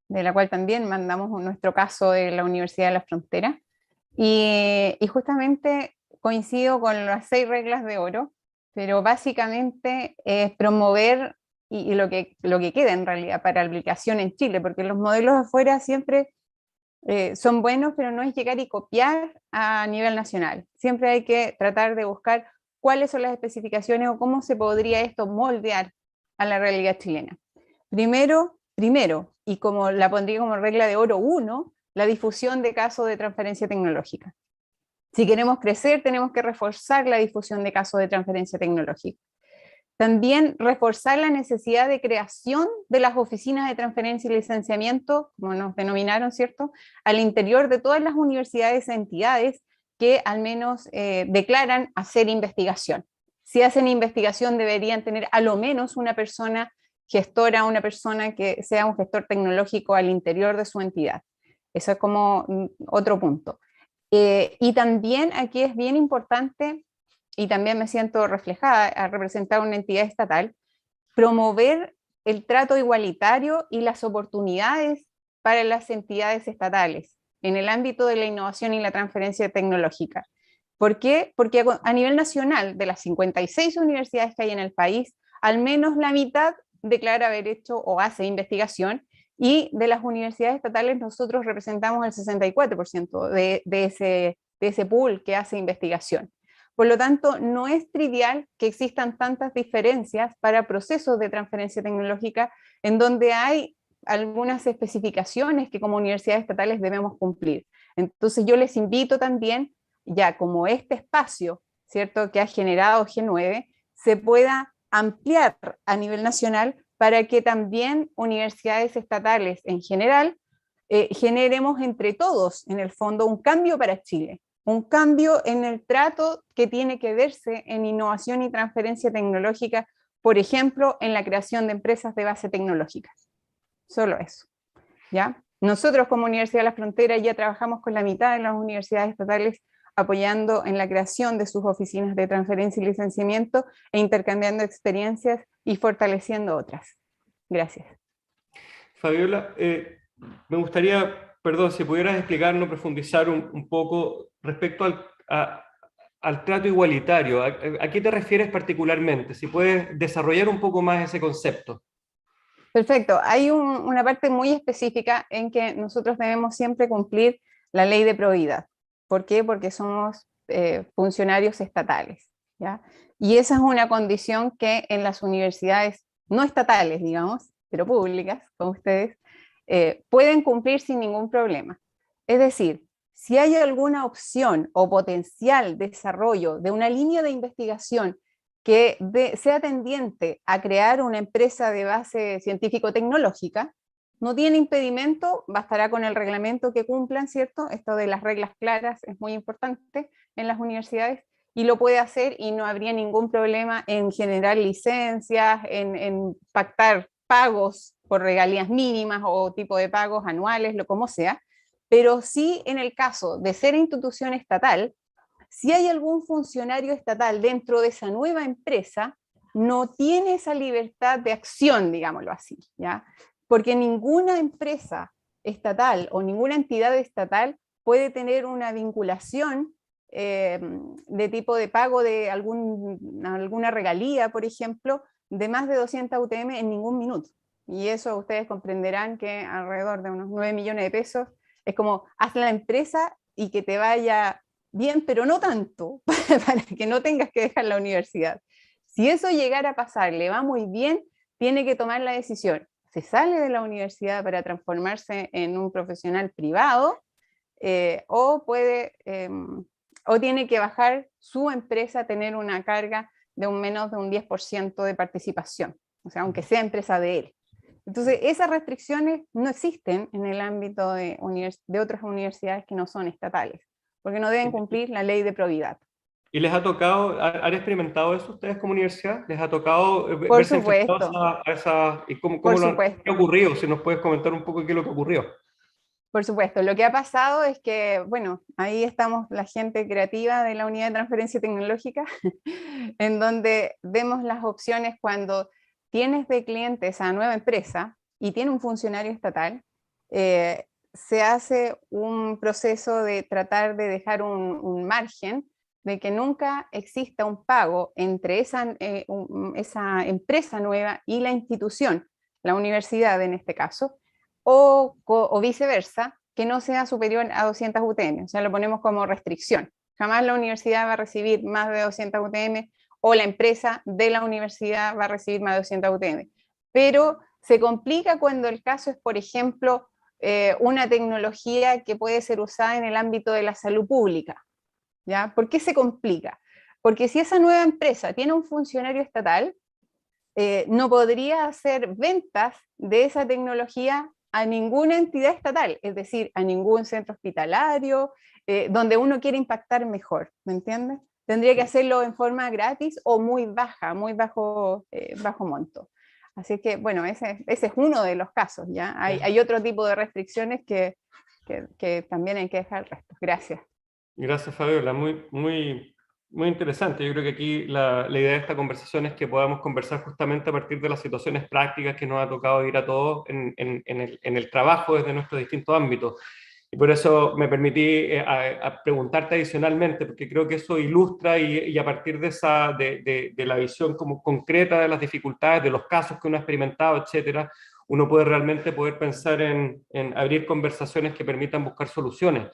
de la cual también mandamos nuestro caso de la Universidad de la Frontera. Y justamente coincido con las 6 reglas de oro, pero básicamente es promover y lo que queda en realidad para aplicación en Chile, porque los modelos afuera siempre son buenos, pero no es llegar y copiar a nivel nacional. Siempre hay que tratar de buscar cuáles son las especificaciones o cómo se podría esto moldear a la realidad chilena. Primero, y como la pondría como regla de oro 1, la difusión de casos de transferencia tecnológica. Si queremos crecer, tenemos que reforzar la difusión de casos de transferencia tecnológica. También reforzar la necesidad de creación de las oficinas de transferencia y licenciamiento, como nos denominaron, ¿cierto?, al interior de todas las universidades e entidades que al menos declaran hacer investigación. Si hacen investigación deberían tener a lo menos una persona gestora, una persona que sea un gestor tecnológico al interior de su entidad. Eso es como otro punto. Y también aquí es bien importante, y también me siento reflejada a representar una entidad estatal, promover el trato igualitario y las oportunidades para las entidades estatales en el ámbito de la innovación y la transferencia tecnológica. ¿Por qué? Porque a nivel nacional, de las 56 universidades que hay en el país, al menos la mitad declara haber hecho o hace investigación, y de las universidades estatales nosotros representamos el 64% de ese pool que hace investigación. Por lo tanto, no es trivial que existan tantas diferencias para procesos de transferencia tecnológica en donde hay algunas especificaciones que como universidades estatales debemos cumplir. Entonces yo les invito también, ya como este espacio, ¿cierto?, que ha generado G9, se pueda ampliar a nivel nacional para que también universidades estatales en general generemos entre todos, en el fondo, un cambio para Chile, un cambio en el trato que tiene que verse en innovación y transferencia tecnológica, por ejemplo, en la creación de empresas de base tecnológica. Solo eso, ¿ya? Nosotros como Universidad de la Frontera ya trabajamos con la mitad de las universidades estatales apoyando en la creación de sus oficinas de transferencia y licenciamiento e intercambiando experiencias y fortaleciendo otras. Gracias. Fabiola, me gustaría, perdón, si pudieras explicarnos, profundizar un poco respecto al trato igualitario. ¿A qué te refieres particularmente? Si puedes desarrollar un poco más ese concepto. Perfecto. Hay una parte muy específica en que nosotros debemos siempre cumplir la ley de probidad. ¿Por qué? Porque somos funcionarios estatales, ¿ya? Y esa es una condición que en las universidades no estatales, digamos, pero públicas, como ustedes, pueden cumplir sin ningún problema. Es decir, si hay alguna opción o potencial desarrollo de una línea de investigación que sea tendiente a crear una empresa de base científico-tecnológica, no tiene impedimento, bastará con el reglamento que cumplan, ¿cierto? Esto de las reglas claras es muy importante en las universidades, y lo puede hacer y no habría ningún problema en generar licencias, en pactar pagos por regalías mínimas o tipo de pagos anuales, lo como sea, pero sí en el caso de ser institución estatal, si hay algún funcionario estatal dentro de esa nueva empresa, no tiene esa libertad de acción, digámoslo así, ¿ya? Porque ninguna empresa estatal o ninguna entidad estatal puede tener una vinculación de tipo de pago de alguna regalía, por ejemplo, de más de 200 UTM en ningún minuto. Y eso ustedes comprenderán que alrededor de unos 9 millones de pesos es como, haz la empresa y que te vaya bien, pero no tanto, para que no tengas que dejar la universidad. Si eso llegara a pasar, le va muy bien, tiene que tomar la decisión. Se sale de la universidad para transformarse en un profesional privado, o tiene que bajar su empresa a tener una carga de menos de un 10% de participación, o sea, aunque sea empresa de él. Entonces, esas restricciones no existen en el ámbito de otras universidades que no son estatales, porque no deben cumplir la ley de probidad. ¿Y les ha tocado, han experimentado eso ustedes como universidad? ¿Les ha tocado Por supuesto. a esa, y cómo Por lo supuesto. ¿qué ha ocurrido? Si nos puedes comentar un poco qué es lo que ocurrió. Por supuesto, lo que ha pasado es que, bueno, ahí estamos la gente creativa de la Unidad de Transferencia Tecnológica, en donde vemos las opciones cuando tienes de clientes a nueva empresa y tiene un funcionario estatal, se hace un proceso de tratar de dejar un margen de que nunca exista un pago entre esa empresa nueva y la institución, la universidad en este caso, o viceversa, que no sea superior a 200 UTM, o sea, lo ponemos como restricción. Jamás la universidad va a recibir más de 200 UTM o la empresa de la universidad va a recibir más de 200 UTM. Pero se complica cuando el caso es, por ejemplo, una tecnología que puede ser usada en el ámbito de la salud pública. ¿Ya? ¿Por qué se complica? Porque si esa nueva empresa tiene un funcionario estatal, no podría hacer ventas de esa tecnología a ninguna entidad estatal, es decir, a ningún centro hospitalario, donde uno quiere impactar mejor, ¿me entiendes? Tendría que hacerlo en forma gratis o muy baja, muy bajo monto. Así que, bueno, ese es uno de los casos, ¿ya? Hay otro tipo de restricciones que también hay que dejar el resto. Gracias. Gracias, Fabiola. Muy interesante. Yo creo que aquí la idea de esta conversación es que podamos conversar justamente a partir de las situaciones prácticas que nos ha tocado vivir a todos en el trabajo desde nuestros distintos ámbitos. Y por eso me permití a preguntarte adicionalmente, porque creo que eso ilustra y a partir de la visión como concreta de las dificultades, de los casos que uno ha experimentado, etcétera, uno puede realmente pensar en abrir conversaciones que permitan buscar soluciones.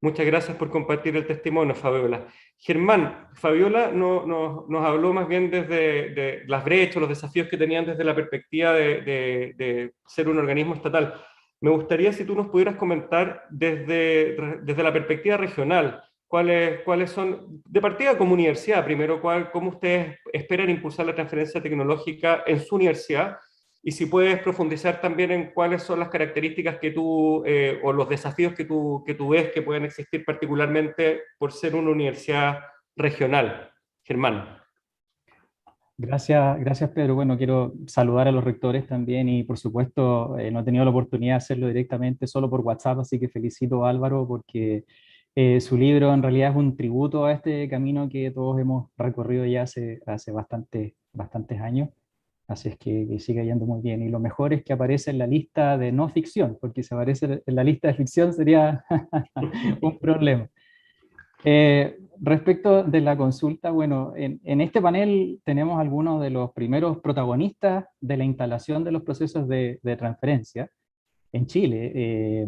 Muchas gracias por compartir el testimonio, Fabiola. Germán, Fabiola nos habló más bien desde las brechas, los desafíos que tenían desde la perspectiva de ser un organismo estatal. Me gustaría si tú nos pudieras comentar desde la perspectiva regional, cuáles son, de partida como universidad, primero, cómo ustedes esperan impulsar la transferencia tecnológica en su universidad, y si puedes profundizar también en cuáles son las características que tú, o los desafíos que tú ves que pueden existir particularmente por ser una universidad regional. Germán. Gracias Pedro. Bueno, quiero saludar a los rectores también y por supuesto no he tenido la oportunidad de hacerlo directamente, solo por WhatsApp, así que felicito a Álvaro porque su libro en realidad es un tributo a este camino que todos hemos recorrido ya hace bastantes años. Así es que sigue yendo muy bien. Y lo mejor es que aparece en la lista de no ficción, porque si aparece en la lista de ficción sería un problema. Respecto de la consulta, bueno, en este panel tenemos algunos de los primeros protagonistas de la instalación de los procesos de transferencia en Chile.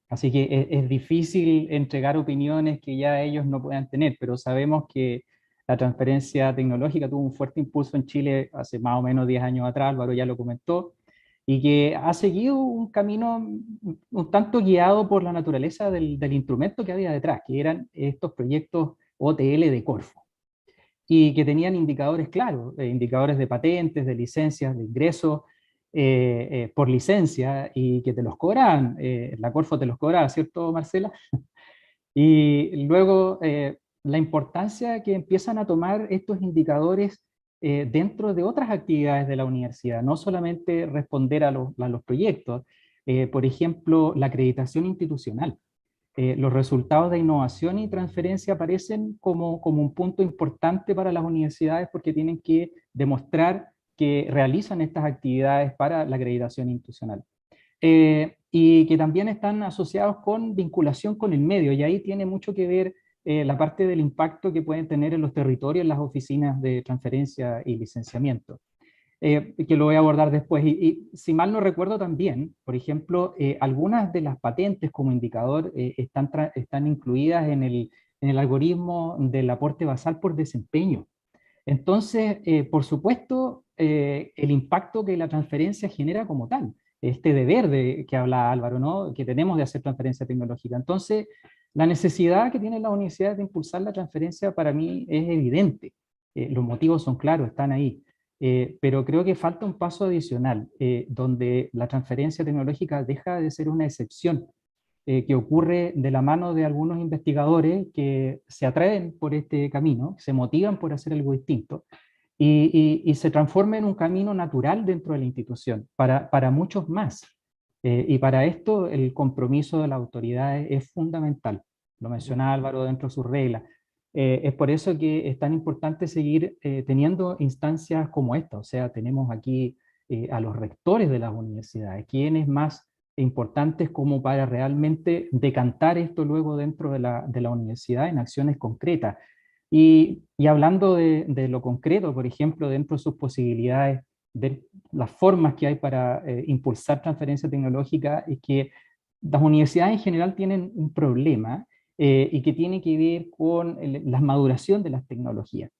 Así que es difícil entregar opiniones que ya ellos no puedan tener, pero sabemos que la transferencia tecnológica tuvo un fuerte impulso en Chile hace más o menos 10 años atrás, Álvaro ya lo comentó, y que ha seguido un camino un tanto guiado por la naturaleza del instrumento que había detrás, que eran estos proyectos OTL de Corfo, y que tenían indicadores claros, indicadores de patentes, de licencias, de ingresos por licencia, y que te los cobraban, la Corfo te los cobraba, ¿cierto, Marcela? Y luego la importancia que empiezan a tomar estos indicadores dentro de otras actividades de la universidad, no solamente responder a los proyectos, por ejemplo, la acreditación institucional. Los resultados de innovación y transferencia aparecen como un punto importante para las universidades porque tienen que demostrar que realizan estas actividades para la acreditación institucional. Y que también están asociados con vinculación con el medio, y ahí tiene mucho que ver la parte del impacto que pueden tener en los territorios las oficinas de transferencia y licenciamiento, que lo voy a abordar después. Y si mal no recuerdo también, por ejemplo, algunas de las patentes como indicador están incluidas en el algoritmo del aporte basal por desempeño. Entonces, por supuesto, el impacto que la transferencia genera como tal, este deber que habla Álvaro, ¿no? Que tenemos de hacer transferencia tecnológica. Entonces, la necesidad que tiene la universidad de impulsar la transferencia para mí es evidente. Los motivos son claros, están ahí. Pero creo que falta un paso adicional, donde la transferencia tecnológica deja de ser una excepción, que ocurre de la mano de algunos investigadores que se atraen por este camino, se motivan por hacer algo distinto, y se transforma en un camino natural dentro de la institución, para muchos más. Y para esto el compromiso de las autoridades es fundamental. Lo mencionaba Álvaro dentro de sus reglas. Es por eso que es tan importante seguir teniendo instancias como esta. O sea, tenemos aquí a los rectores de las universidades, quienes más importantes como para realmente decantar esto luego dentro de la universidad en acciones concretas. Y hablando de lo concreto, por ejemplo, dentro de sus posibilidades, de las formas que hay para impulsar transferencia tecnológica, es que las universidades en general tienen un problema y que tiene que ver con la maduración de las tecnologías.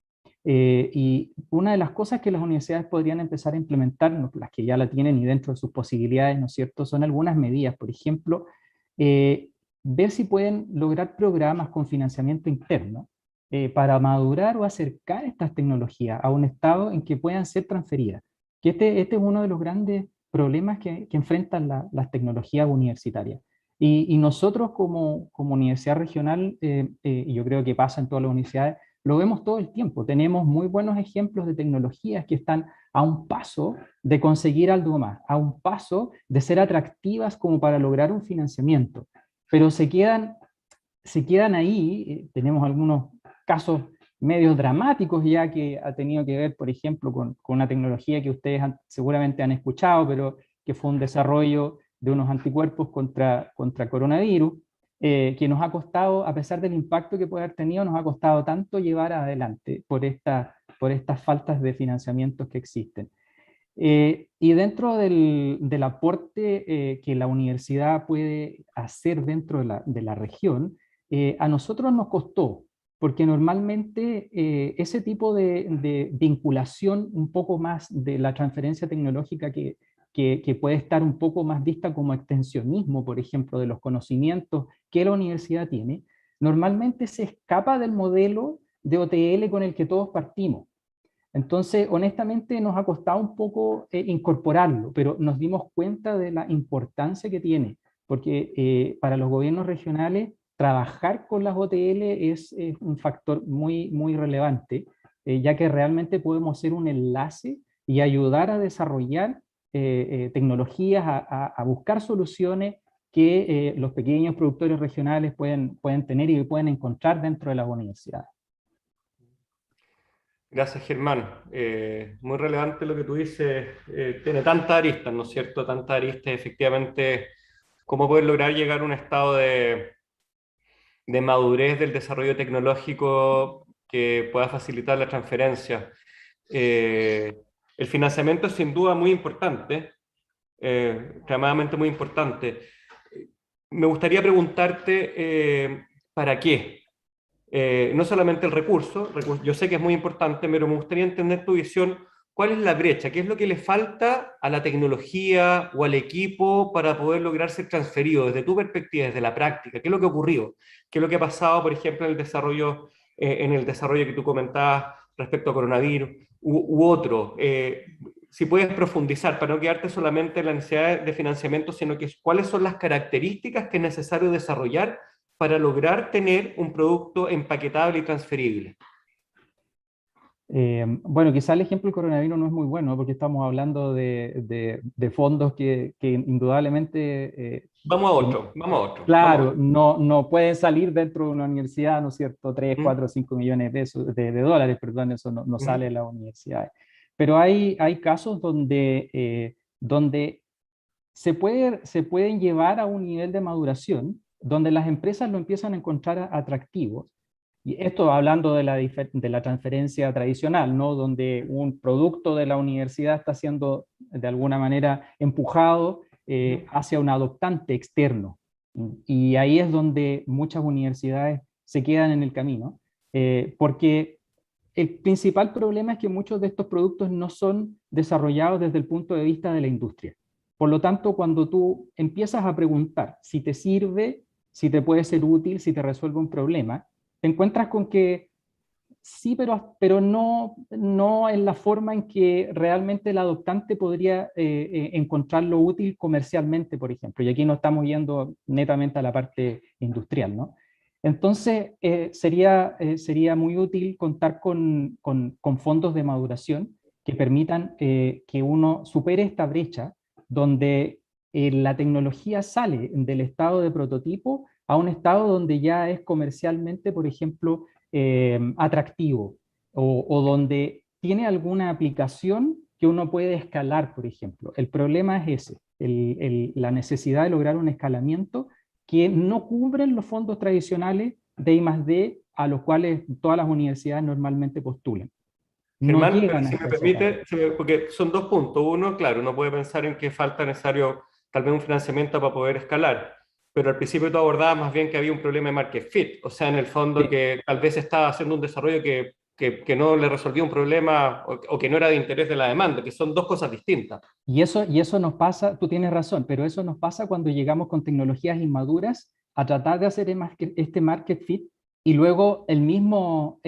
Y una de las cosas que las universidades podrían empezar a implementar, las que ya la tienen y dentro de sus posibilidades, ¿no es cierto?, son algunas medidas. Por ejemplo, ver si pueden lograr programas con financiamiento interno para madurar o acercar estas tecnologías a un estado en que puedan ser transferidas. Que este es uno de los grandes problemas que enfrentan las tecnologías universitarias. Y nosotros como universidad regional, y yo creo que pasa en todas las universidades, lo vemos todo el tiempo. Tenemos muy buenos ejemplos de tecnologías que están a un paso de conseguir algo más, a un paso de ser atractivas como para lograr un financiamiento, pero se quedan ahí. Tenemos algunos casos medios dramáticos ya que ha tenido que ver, por ejemplo, con una tecnología que ustedes seguramente han escuchado, pero que fue un desarrollo de unos anticuerpos contra coronavirus, que nos ha costado, a pesar del impacto que puede haber tenido, nos ha costado tanto llevar adelante por estas faltas de financiamientos que existen. Y dentro del aporte que la universidad puede hacer dentro de la región, a nosotros nos costó, porque normalmente ese tipo de vinculación un poco más de la transferencia tecnológica que puede estar un poco más vista como extensionismo, por ejemplo, de los conocimientos que la universidad tiene, normalmente se escapa del modelo de OTL con el que todos partimos. Entonces, honestamente, nos ha costado un poco incorporarlo, pero nos dimos cuenta de la importancia que tiene, porque para los gobiernos regionales, trabajar con las OTL es un factor muy, muy relevante, ya que realmente podemos ser un enlace y ayudar a desarrollar tecnologías, a buscar soluciones que los pequeños productores regionales pueden tener y pueden encontrar dentro de las universidades. Gracias, Germán. Muy relevante lo que tú dices. Tiene tantas aristas, ¿no es cierto? Tantas aristas, efectivamente, cómo poder lograr llegar a un estado de madurez del desarrollo tecnológico que pueda facilitar la transferencia. El financiamiento es sin duda muy importante, extremadamente muy importante. Me gustaría preguntarte, ¿para qué? No solamente el recurso, yo sé que es muy importante, pero me gustaría entender tu visión. ¿Cuál es la brecha? ¿Qué es lo que le falta a la tecnología o al equipo para poder lograr ser transferido desde tu perspectiva, desde la práctica? ¿Qué es lo que ha ocurrido? ¿Qué es lo que ha pasado, por ejemplo, en el desarrollo que tú comentabas respecto a coronavirus u otro? Si puedes profundizar, para no quedarte solamente en la necesidad de financiamiento, sino que cuáles son las características que es necesario desarrollar para lograr tener un producto empaquetable y transferible. Bueno, quizá el ejemplo del coronavirus no es muy bueno, porque estamos hablando de fondos que indudablemente... Vamos a otro. Claro, no pueden salir dentro de una universidad, ¿no es cierto? 3, 4, 5 millones de pesos, de dólares, perdón, eso no sale de las universidades. Pero hay casos donde se pueden llevar a un nivel de maduración, donde las empresas lo empiezan a encontrar atractivos. Y esto hablando de la transferencia tradicional, ¿no? Donde un producto de la universidad está siendo de alguna manera empujado hacia un adoptante externo. Y ahí es donde muchas universidades se quedan en el camino, porque el principal problema es que muchos de estos productos no son desarrollados desde el punto de vista de la industria. Por lo tanto, cuando tú empiezas a preguntar si te sirve, si te puede ser útil, si te resuelve un problema, te encuentras con que sí, pero no en la forma en que realmente el adoptante podría encontrarlo útil comercialmente, por ejemplo. Y aquí no estamos yendo netamente a la parte industrial, ¿no? Entonces, sería muy útil contar con fondos de maduración que permitan que uno supere esta brecha donde la tecnología sale del estado de prototipo a un estado donde ya es comercialmente, por ejemplo, atractivo, o donde tiene alguna aplicación que uno puede escalar, por ejemplo. El problema es ese, la necesidad de lograr un escalamiento que no cubren los fondos tradicionales de I+D a los cuales todas las universidades normalmente postulan. No Germán, llegan si me hasta esa permite, etapa. porque son dos puntos. Uno, claro, uno puede pensar en que falta necesario tal vez un financiamiento para poder escalar, pero al principio tú abordabas más bien que había un problema de market fit, o sea, en el fondo Sí. que tal vez estaba haciendo un desarrollo que no le resolvía un problema o que no era de interés de la demanda, que son dos cosas distintas. Y eso nos pasa, tú tienes razón, pero eso nos pasa cuando llegamos con tecnologías inmaduras a tratar de hacer este market fit, y luego el mismo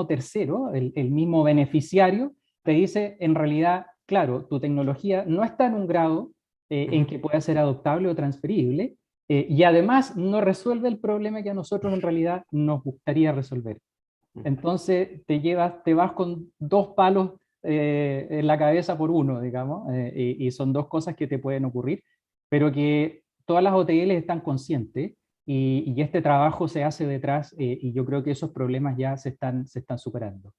tercero, el mismo beneficiario, te dice, en realidad, claro, tu tecnología no está en un grado en que pueda ser adoptable o transferible, y además no resuelve el problema que a nosotros en realidad nos gustaría resolver. Entonces te vas con dos palos en la cabeza por uno, digamos, y son dos cosas que te pueden ocurrir, pero que todas las OTL están conscientes, y este trabajo se hace detrás, y yo creo que esos problemas ya se están superando.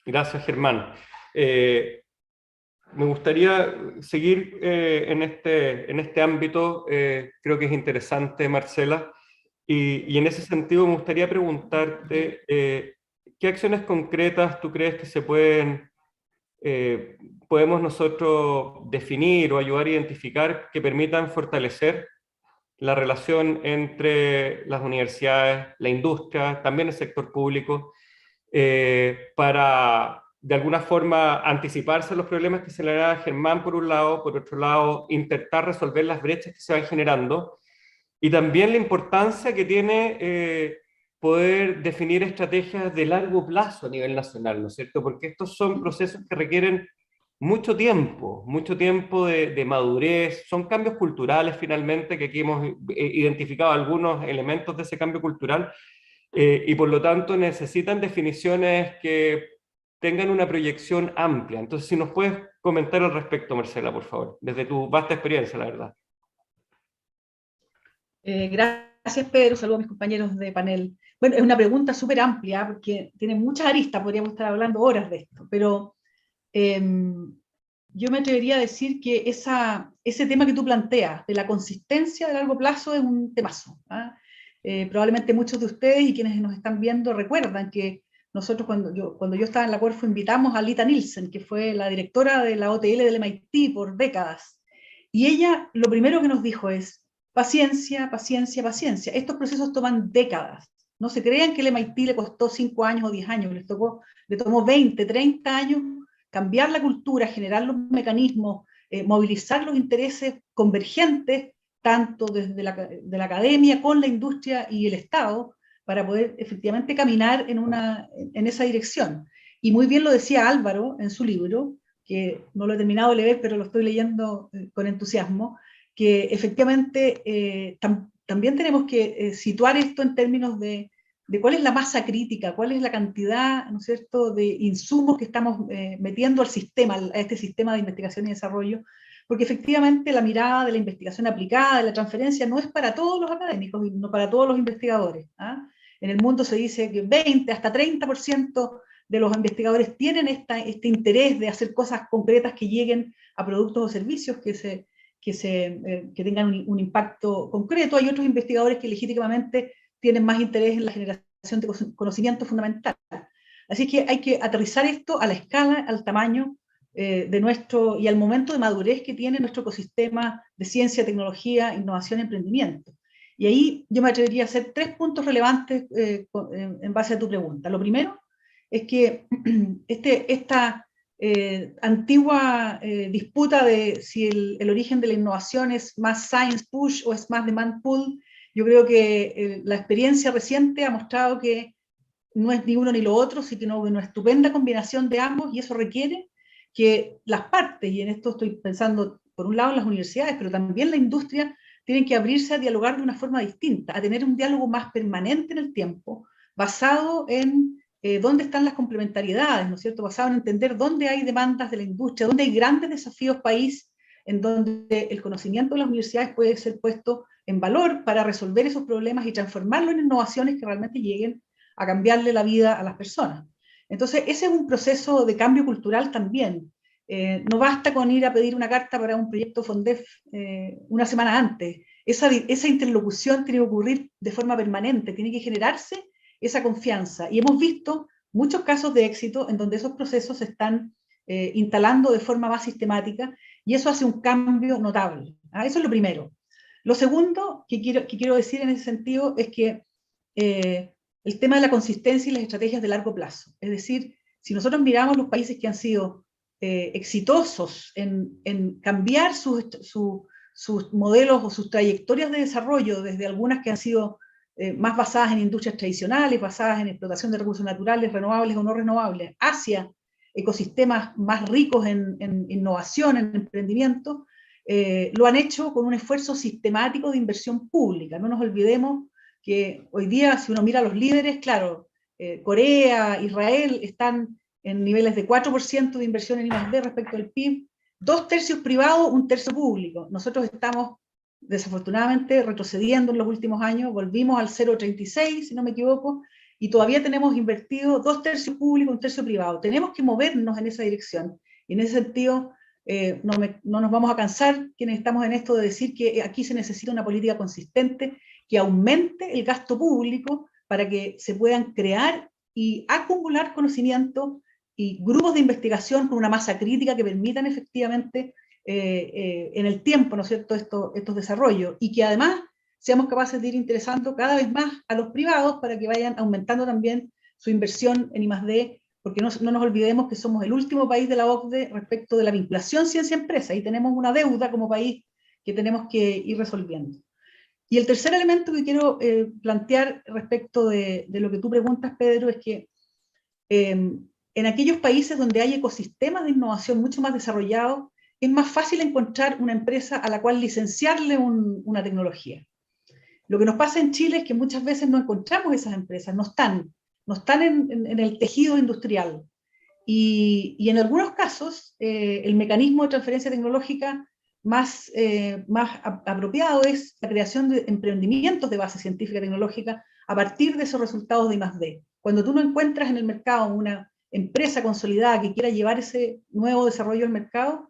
Gracias, Germán. Me gustaría seguir en este ámbito, creo que es interesante, Marcela, y en ese sentido me gustaría preguntarte, ¿qué acciones concretas tú crees que podemos nosotros definir o ayudar a identificar que permitan fortalecer la relación entre las universidades, la industria, también el sector público, para de alguna forma anticiparse a los problemas que señalaba Germán por un lado, por otro lado intentar resolver las brechas que se van generando, y también la importancia que tiene poder definir estrategias de largo plazo a nivel nacional, ¿no es cierto? Porque estos son procesos que requieren mucho tiempo de madurez, son cambios culturales finalmente, que aquí hemos identificado algunos elementos de ese cambio cultural, y por lo tanto necesitan definiciones que tengan una proyección amplia. Entonces, si nos puedes comentar al respecto, Marcela, por favor, desde tu vasta experiencia, la verdad. Gracias, Pedro. Saludos a mis compañeros de panel. Bueno, es una pregunta súper amplia porque tiene muchas aristas, podríamos estar hablando horas de esto, pero yo me atrevería a decir que ese tema que tú planteas de la consistencia de largo plazo es un temazo. Probablemente muchos de ustedes y quienes nos están viendo recuerdan que nosotros cuando yo estaba en la Corfo invitamos a Lita Nielsen, que fue la directora de la OTL del MIT por décadas, y ella lo primero que nos dijo es: paciencia, paciencia, paciencia. Estos procesos toman décadas. No se crean que el MIT le costó 5 años o 10 años, le tomó 20, 30 años cambiar la cultura, generar los mecanismos, movilizar los intereses convergentes, tanto desde la academia con la industria y el Estado, para poder efectivamente caminar en esa dirección. Y muy bien lo decía Álvaro en su libro, que no lo he terminado de leer, pero lo estoy leyendo con entusiasmo, que efectivamente también tenemos que situar esto en términos de cuál es la masa crítica, cuál es la cantidad, ¿no es cierto?, de insumos que estamos metiendo al sistema, a este sistema de investigación y desarrollo, porque efectivamente la mirada de la investigación aplicada, de la transferencia, no es para todos los académicos, no para todos los investigadores. En el mundo se dice que 20 hasta 30% de los investigadores tienen este interés de hacer cosas concretas que lleguen a productos o servicios que tengan un impacto concreto. Hay otros investigadores que legítimamente tienen más interés en la generación de conocimiento fundamental. Así que hay que aterrizar esto a la escala, al tamaño y al momento de madurez que tiene nuestro ecosistema de ciencia, tecnología, innovación y emprendimiento. Y ahí yo me atrevería a hacer 3 puntos relevantes en base a tu pregunta. Lo primero es que esta antigua disputa de si el origen de la innovación es más science push o es más demand pull, yo creo que la experiencia reciente ha mostrado que no es ni uno ni lo otro, sino una estupenda combinación de ambos, y eso requiere que las partes, y en esto estoy pensando por un lado en las universidades, pero también la industria, tienen que abrirse a dialogar de una forma distinta, a tener un diálogo más permanente en el tiempo, basado en dónde están las complementariedades, ¿no es cierto? Basado en entender dónde hay demandas de la industria, dónde hay grandes desafíos país en donde el conocimiento de las universidades puede ser puesto en valor para resolver esos problemas y transformarlo en innovaciones que realmente lleguen a cambiarle la vida a las personas. Entonces, ese es un proceso de cambio cultural también. No basta con ir a pedir una carta para un proyecto FONDEF una semana antes. Esa interlocución tiene que ocurrir de forma permanente, tiene que generarse esa confianza. Y hemos visto muchos casos de éxito en donde esos procesos se están instalando de forma más sistemática, y eso hace un cambio notable. Eso es lo primero. Lo segundo que quiero decir en ese sentido es que el tema de la consistencia y las estrategias de largo plazo. Es decir, si nosotros miramos los países que han sido exitosos en cambiar sus modelos o sus trayectorias de desarrollo, desde algunas que han sido más basadas en industrias tradicionales, basadas en explotación de recursos naturales, renovables o no renovables, hacia ecosistemas más ricos en innovación, en emprendimiento, lo han hecho con un esfuerzo sistemático de inversión pública. No nos olvidemos que hoy día, si uno mira a los líderes, claro, Corea, Israel están en niveles de 4% de inversión en I+D respecto al PIB, 2/3 privado, 1/3 público. Nosotros estamos desafortunadamente retrocediendo en los últimos años, volvimos al 0,36, si no me equivoco, y todavía tenemos invertido 2/3 público, 1/3 privado. Tenemos que movernos en esa dirección. Y en ese sentido, no nos vamos a cansar quienes estamos en esto de decir que aquí se necesita una política consistente que aumente el gasto público para que se puedan crear y acumular conocimiento y grupos de investigación con una masa crítica que permitan efectivamente en el tiempo, ¿no es cierto?, estos desarrollos, y que además seamos capaces de ir interesando cada vez más a los privados para que vayan aumentando también su inversión en I+D, porque no nos olvidemos que somos el último país de la OCDE respecto de la vinculación ciencia-empresa, y tenemos una deuda como país que tenemos que ir resolviendo. Y el tercer elemento que quiero plantear respecto de lo que tú preguntas, Pedro, es que en aquellos países donde hay ecosistemas de innovación mucho más desarrollados, es más fácil encontrar una empresa a la cual licenciarle una tecnología. Lo que nos pasa en Chile es que muchas veces no encontramos esas empresas, no están en el tejido industrial. Y en algunos casos, el mecanismo de transferencia tecnológica más apropiado es la creación de emprendimientos de base científica y tecnológica a partir de esos resultados de I+D. Cuando tú no encuentras en el mercado una empresa consolidada que quiera llevar ese nuevo desarrollo al mercado,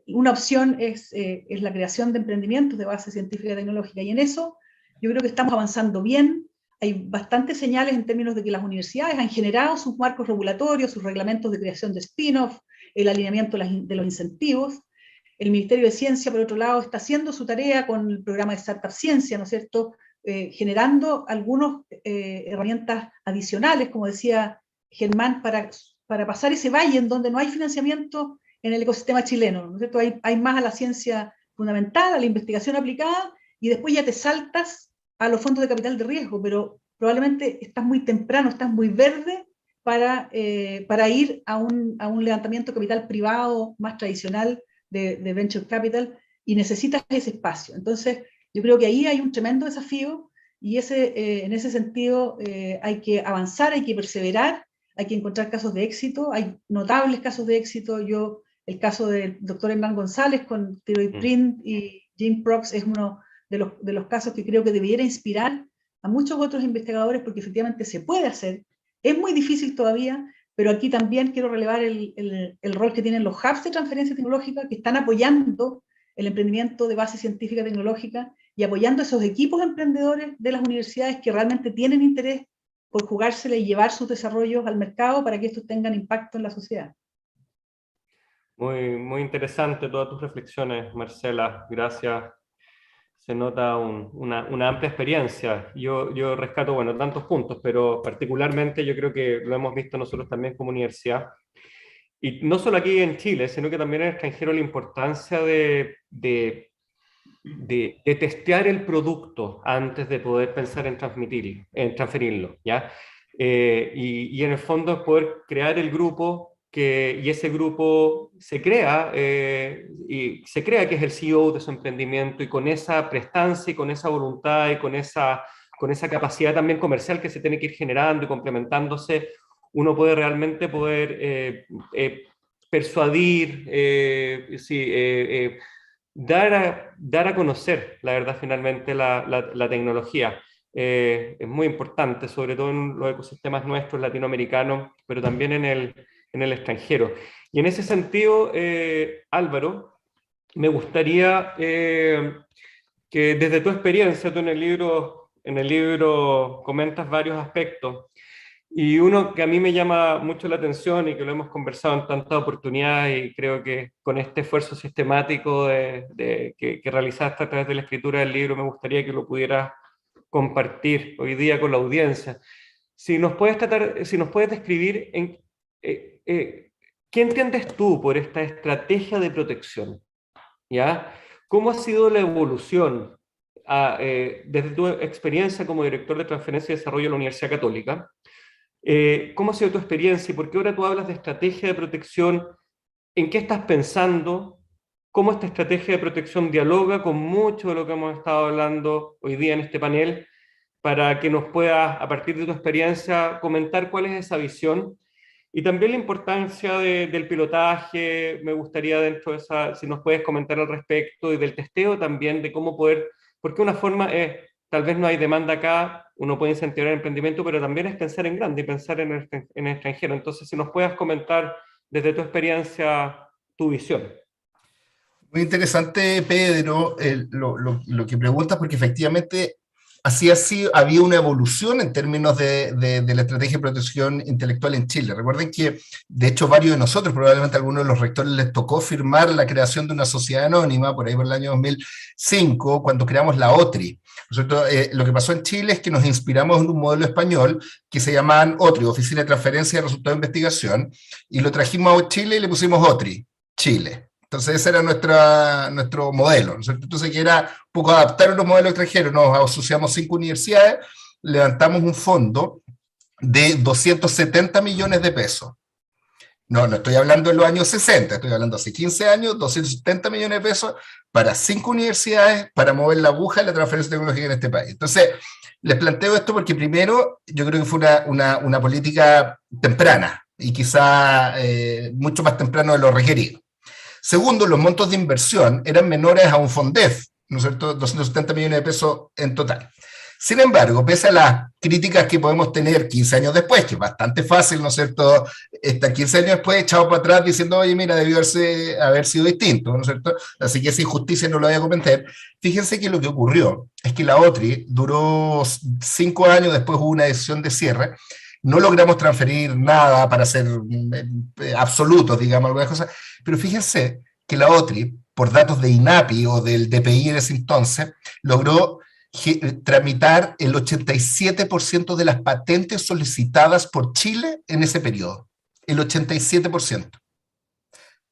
una opción es la creación de emprendimientos de base científica y tecnológica, y en eso yo creo que estamos avanzando bien. Hay bastantes señales en términos de que las universidades han generado sus marcos regulatorios, sus reglamentos de creación de spin-off, el alineamiento de los incentivos. El Ministerio de Ciencia, por otro lado, está haciendo su tarea con el programa de Startup Ciencia, ¿no es cierto?, generando algunas herramientas adicionales, como decía Germán, para pasar ese valle en donde no hay financiamiento en el ecosistema chileno, ¿no es cierto? Hay más a la ciencia fundamental, a la investigación aplicada, y después ya te saltas a los fondos de capital de riesgo, pero probablemente estás muy temprano, estás muy verde para ir a un levantamiento de capital privado más tradicional de venture capital, y necesitas ese espacio. Entonces, yo creo que ahí hay un tremendo desafío, y en ese sentido hay que avanzar, hay que perseverar, hay que encontrar casos de éxito. Hay notables casos de éxito. El caso del doctor Hernán González con ThyroidPrint y GeneProx es uno de los casos que creo que debiera inspirar a muchos otros investigadores, porque efectivamente se puede hacer. Es muy difícil todavía, pero aquí también quiero relevar el rol que tienen los hubs de transferencia tecnológica, que están apoyando el emprendimiento de base científica y tecnológica y apoyando a esos equipos emprendedores de las universidades que realmente tienen interés por jugársela y llevar sus desarrollos al mercado para que estos tengan impacto en la sociedad. Muy, muy interesante todas tus reflexiones, Marcela. Gracias. Se nota una amplia experiencia. Yo rescato, bueno, tantos puntos, pero particularmente yo creo que lo hemos visto nosotros también como universidad. Y no solo aquí en Chile, sino que también en el extranjero, la importancia de testear el producto antes de poder pensar en transferirlo, ¿ya? Y en el fondo poder crear el grupo y ese grupo se crea que es el CEO de su emprendimiento, y con esa prestancia y con esa voluntad y con esa capacidad también comercial que se tiene que ir generando y complementándose, uno puede realmente persuadir, dar a conocer, la verdad, finalmente la tecnología. Es muy importante, sobre todo en los ecosistemas nuestros latinoamericanos, pero también en el extranjero. Y en ese sentido, Álvaro, me gustaría que desde tu experiencia, tú en el libro comentas varios aspectos, y uno que a mí me llama mucho la atención y que lo hemos conversado en tantas oportunidades, y creo que con este esfuerzo sistemático que realizaste a través de la escritura del libro, me gustaría que lo pudieras compartir hoy día con la audiencia. Si nos puedes describir ¿qué entiendes tú por esta estrategia de protección? ¿Ya? ¿Cómo ha sido la evolución desde tu experiencia como director de transferencia y desarrollo de la Universidad Católica? ¿Cómo ha sido tu experiencia y por qué ahora tú hablas de estrategia de protección? ¿En qué estás pensando? ¿Cómo esta estrategia de protección dialoga con mucho de lo que hemos estado hablando hoy día en este panel? Para que nos puedas, a partir de tu experiencia, comentar cuál es esa visión. Y también la importancia del pilotaje, me gustaría dentro de esa, si nos puedes comentar al respecto, y del testeo también, de cómo poder, porque una forma es, tal vez no hay demanda acá, uno puede incentivar el emprendimiento, pero también es pensar en grande y pensar en el extranjero. Entonces, si nos puedas comentar desde tu experiencia, tu visión. Muy interesante, Pedro, lo que preguntas, porque efectivamente así había una evolución en términos de la estrategia de protección intelectual en Chile. Recuerden que, de hecho, varios de nosotros, probablemente a algunos de los rectores les tocó firmar la creación de una sociedad anónima, por ahí por el año 2005, cuando creamos la OTRI. Lo que pasó en Chile es que nos inspiramos en un modelo español que se llamaban OTRI, Oficina de Transferencia de Resultados de Investigación, y lo trajimos a Chile y le pusimos OTRI, Chile. Entonces ese era nuestro modelo, ¿no es cierto? Entonces, que era un poco adaptar los modelos extranjeros. Nos asociamos 5 universidades, levantamos un fondo de 270 millones de pesos. No estoy hablando de los años 60, estoy hablando hace 15 años, 270 millones de pesos para 5 universidades para mover la aguja de la transferencia tecnológica en este país. Entonces, les planteo esto porque primero, yo creo que fue una política temprana, y quizá mucho más temprano de lo requerido. Segundo, los montos de inversión eran menores a un FONDEF, ¿no es cierto? 270 millones de pesos en total. Sin embargo, pese a las críticas que podemos tener 15 años después, que es bastante fácil, ¿no es cierto?, estar 15 años después echado para atrás diciendo, oye, mira, debió haber sido distinto, ¿no es cierto? Así que esa injusticia no la voy a comentar. Fíjense que lo que ocurrió es que la OTRI duró 5 años, después hubo una decisión de cierre. No logramos transferir nada para ser absolutos, digamos, algunas cosas, pero fíjense que la OTRI, por datos de INAPI o del DPI en ese entonces, logró tramitar el 87% de las patentes solicitadas por Chile en ese periodo. El 87%.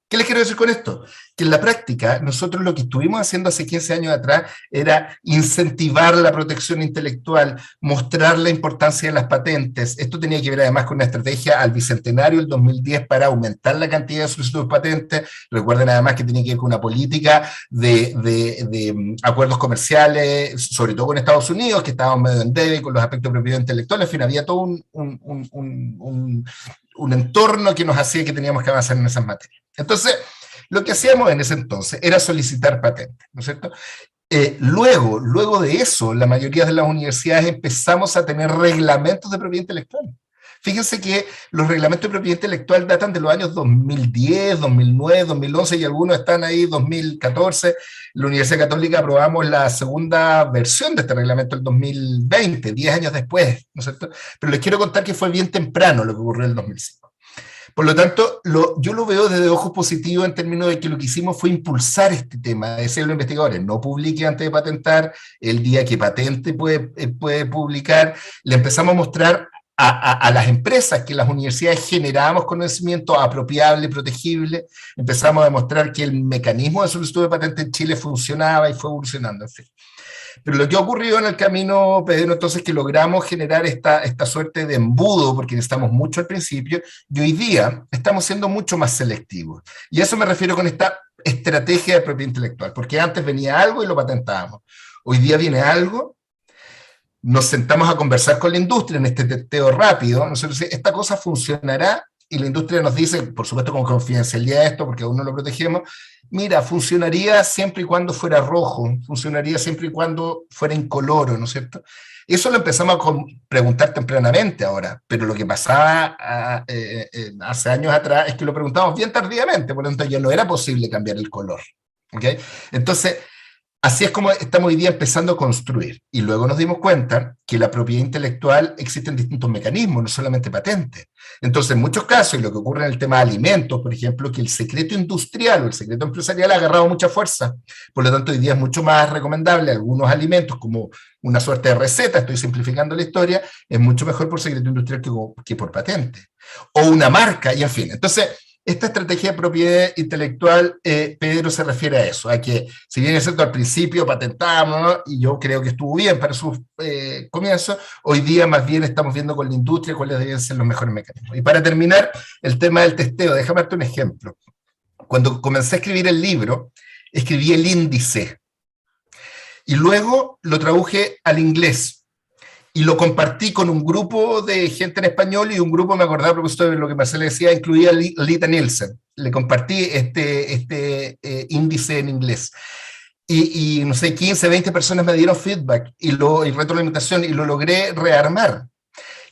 ¿Qué les quiero decir con esto? Que en la práctica, nosotros lo que estuvimos haciendo hace 15 años atrás era incentivar la protección intelectual, mostrar la importancia de las patentes. Esto tenía que ver además con una estrategia al Bicentenario del 2010 para aumentar la cantidad de solicitudes de patentes. Recuerden además que tenía que ver con una política de acuerdos comerciales, sobre todo con Estados Unidos, que estábamos medio en debe con los aspectos de propiedad intelectual. En fin, había todo un entorno que nos hacía que teníamos que avanzar en esas materias. Entonces, lo que hacíamos en ese entonces era solicitar patentes, ¿no es cierto? Luego de eso, la mayoría de las universidades empezamos a tener reglamentos de propiedad intelectual. Fíjense que los reglamentos de propiedad intelectual datan de los años 2010, 2009, 2011 y algunos están ahí 2014. La Universidad Católica aprobamos la segunda versión de este reglamento en 2020, 10 años después, ¿no es cierto? Pero les quiero contar que fue bien temprano lo que ocurrió en el 2005. Por lo tanto, yo lo veo desde ojos positivos en términos de que lo que hicimos fue impulsar este tema, decirle a los investigadores, no publique antes de patentar, el día que patente puede publicar. Le empezamos a mostrar a las empresas que las universidades generábamos conocimiento apropiable y protegible, empezamos a demostrar que el mecanismo de solicitud de patente en Chile funcionaba y fue evolucionando, en fin. Pero lo que ha ocurrido en el camino, Pedro, entonces, es que logramos generar esta suerte de embudo, porque necesitamos mucho al principio, y hoy día estamos siendo mucho más selectivos. Y a eso me refiero con esta estrategia de propiedad intelectual, porque antes venía algo y lo patentábamos. Hoy día viene algo, nos sentamos a conversar con la industria en este testeo rápido, ¿no? Esta cosa funcionará, y la industria nos dice, por supuesto con confidencialidad esto, porque aún no lo protegemos, mira, funcionaría siempre y cuando fuera rojo, funcionaría siempre y cuando fuera incoloro, ¿no es cierto? Eso lo empezamos a preguntar tempranamente ahora, pero lo que pasaba hace años atrás es que lo preguntábamos bien tardíamente, por lo tanto ya no era posible cambiar el color. ¿Okay? Entonces, así es como estamos hoy día empezando a construir. Y luego nos dimos cuenta que la propiedad intelectual existen distintos mecanismos, no solamente patentes. Entonces, en muchos casos, y lo que ocurre en el tema de alimentos, por ejemplo, que el secreto industrial o el secreto empresarial ha agarrado mucha fuerza. Por lo tanto, hoy día es mucho más recomendable algunos alimentos como una suerte de receta, estoy simplificando la historia, es mucho mejor por secreto industrial que por patente. O una marca, y en fin. Entonces, esta estrategia de propiedad intelectual, Pedro, se refiere a eso, a que, si bien es cierto, al principio patentamos, ¿no? Y yo creo que estuvo bien para sus comienzos, hoy día más bien estamos viendo con la industria cuáles deben ser los mejores mecanismos. Y para terminar, el tema del testeo, déjame darte un ejemplo. Cuando comencé a escribir el libro, escribí el índice, y luego lo traduje al inglés, y lo compartí con un grupo de gente en español y un grupo, me acordaba, porque esto es lo que Marcelo decía, incluía a Lita Nielsen. Le compartí este índice en inglés. Y no sé, 15, 20 personas me dieron feedback y retroalimentación y lo logré rearmar.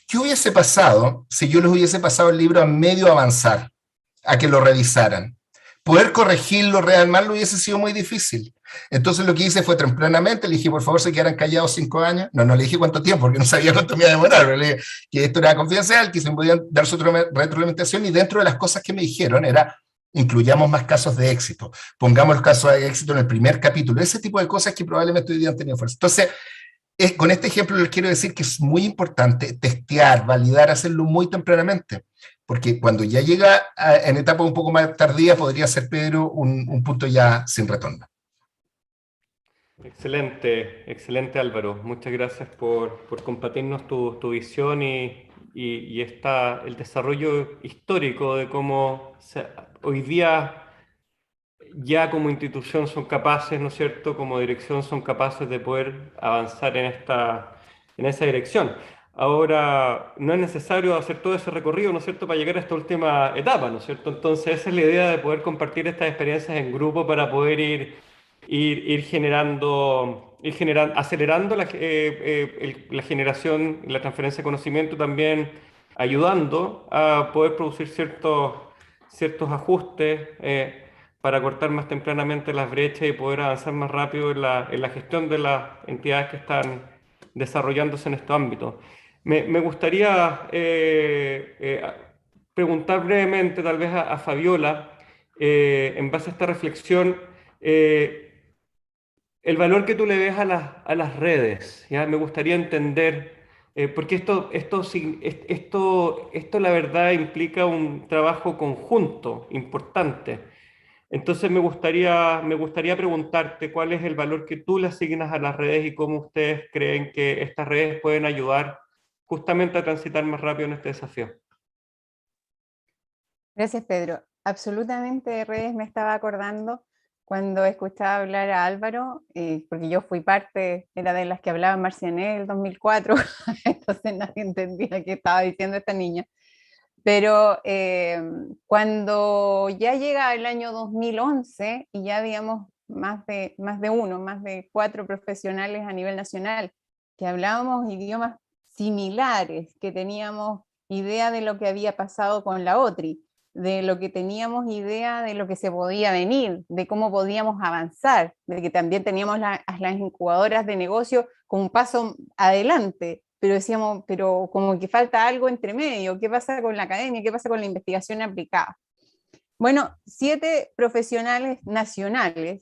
¿Qué hubiese pasado si yo les hubiese pasado el libro a medio avanzar, a que lo revisaran? Poder corregirlo, rearmarlo hubiese sido muy difícil. Entonces lo que hice fue tempranamente, le dije, por favor, se quedaran callados 5 años. No le dije cuánto tiempo, porque no sabía cuánto me iba a demorar, pero le dije que esto era confidencial, que se me podían dar su retroalimentación, y dentro de las cosas que me dijeron era, incluyamos más casos de éxito, pongamos los casos de éxito en el primer capítulo, ese tipo de cosas que probablemente hoy día han tenido fuerza. Entonces, con este ejemplo les quiero decir que es muy importante testear, validar, hacerlo muy tempranamente, porque cuando ya llega en etapa un poco más tardía, podría ser, Pedro, un punto ya sin retorno. Excelente, excelente Álvaro. Muchas gracias por compartirnos tu visión y el desarrollo histórico de cómo hoy día ya como institución son capaces, ¿no es cierto?, como dirección son capaces de poder avanzar en esa dirección. Ahora, no es necesario hacer todo ese recorrido, ¿no es cierto?, para llegar a esta última etapa, ¿no es cierto? Entonces, esa es la idea de poder compartir estas experiencias en grupo para poder ir acelerando la generación, la transferencia de conocimiento, también ayudando a poder producir ciertos ajustes para cortar más tempranamente las brechas y poder avanzar más rápido en la gestión de las entidades que están desarrollándose en estos ámbitos. Me gustaría preguntar brevemente, tal vez a Fabiola, en base a esta reflexión, el valor que tú le ves a las redes, ¿ya? Me gustaría entender, porque esto la verdad implica un trabajo conjunto importante. Entonces me gustaría preguntarte cuál es el valor que tú le asignas a las redes y cómo ustedes creen que estas redes pueden ayudar justamente a transitar más rápido en este desafío. Gracias, Pedro. Absolutamente de redes me estaba acordando cuando escuchaba hablar a Álvaro, porque yo fui parte, era de las que hablaba en Marcianet en el 2004, entonces nadie entendía qué estaba diciendo esta niña. Pero cuando ya llega el año 2011 y ya habíamos más de 4 profesionales a nivel nacional que hablábamos idiomas similares, que teníamos idea de lo que había pasado con la OTRI, de lo que teníamos idea de lo que se podía venir, de cómo podíamos avanzar, de que también teníamos las incubadoras de negocio como un paso adelante, pero decíamos, pero como que falta algo entre medio, ¿qué pasa con la academia? ¿Qué pasa con la investigación aplicada? Bueno, 7 profesionales nacionales,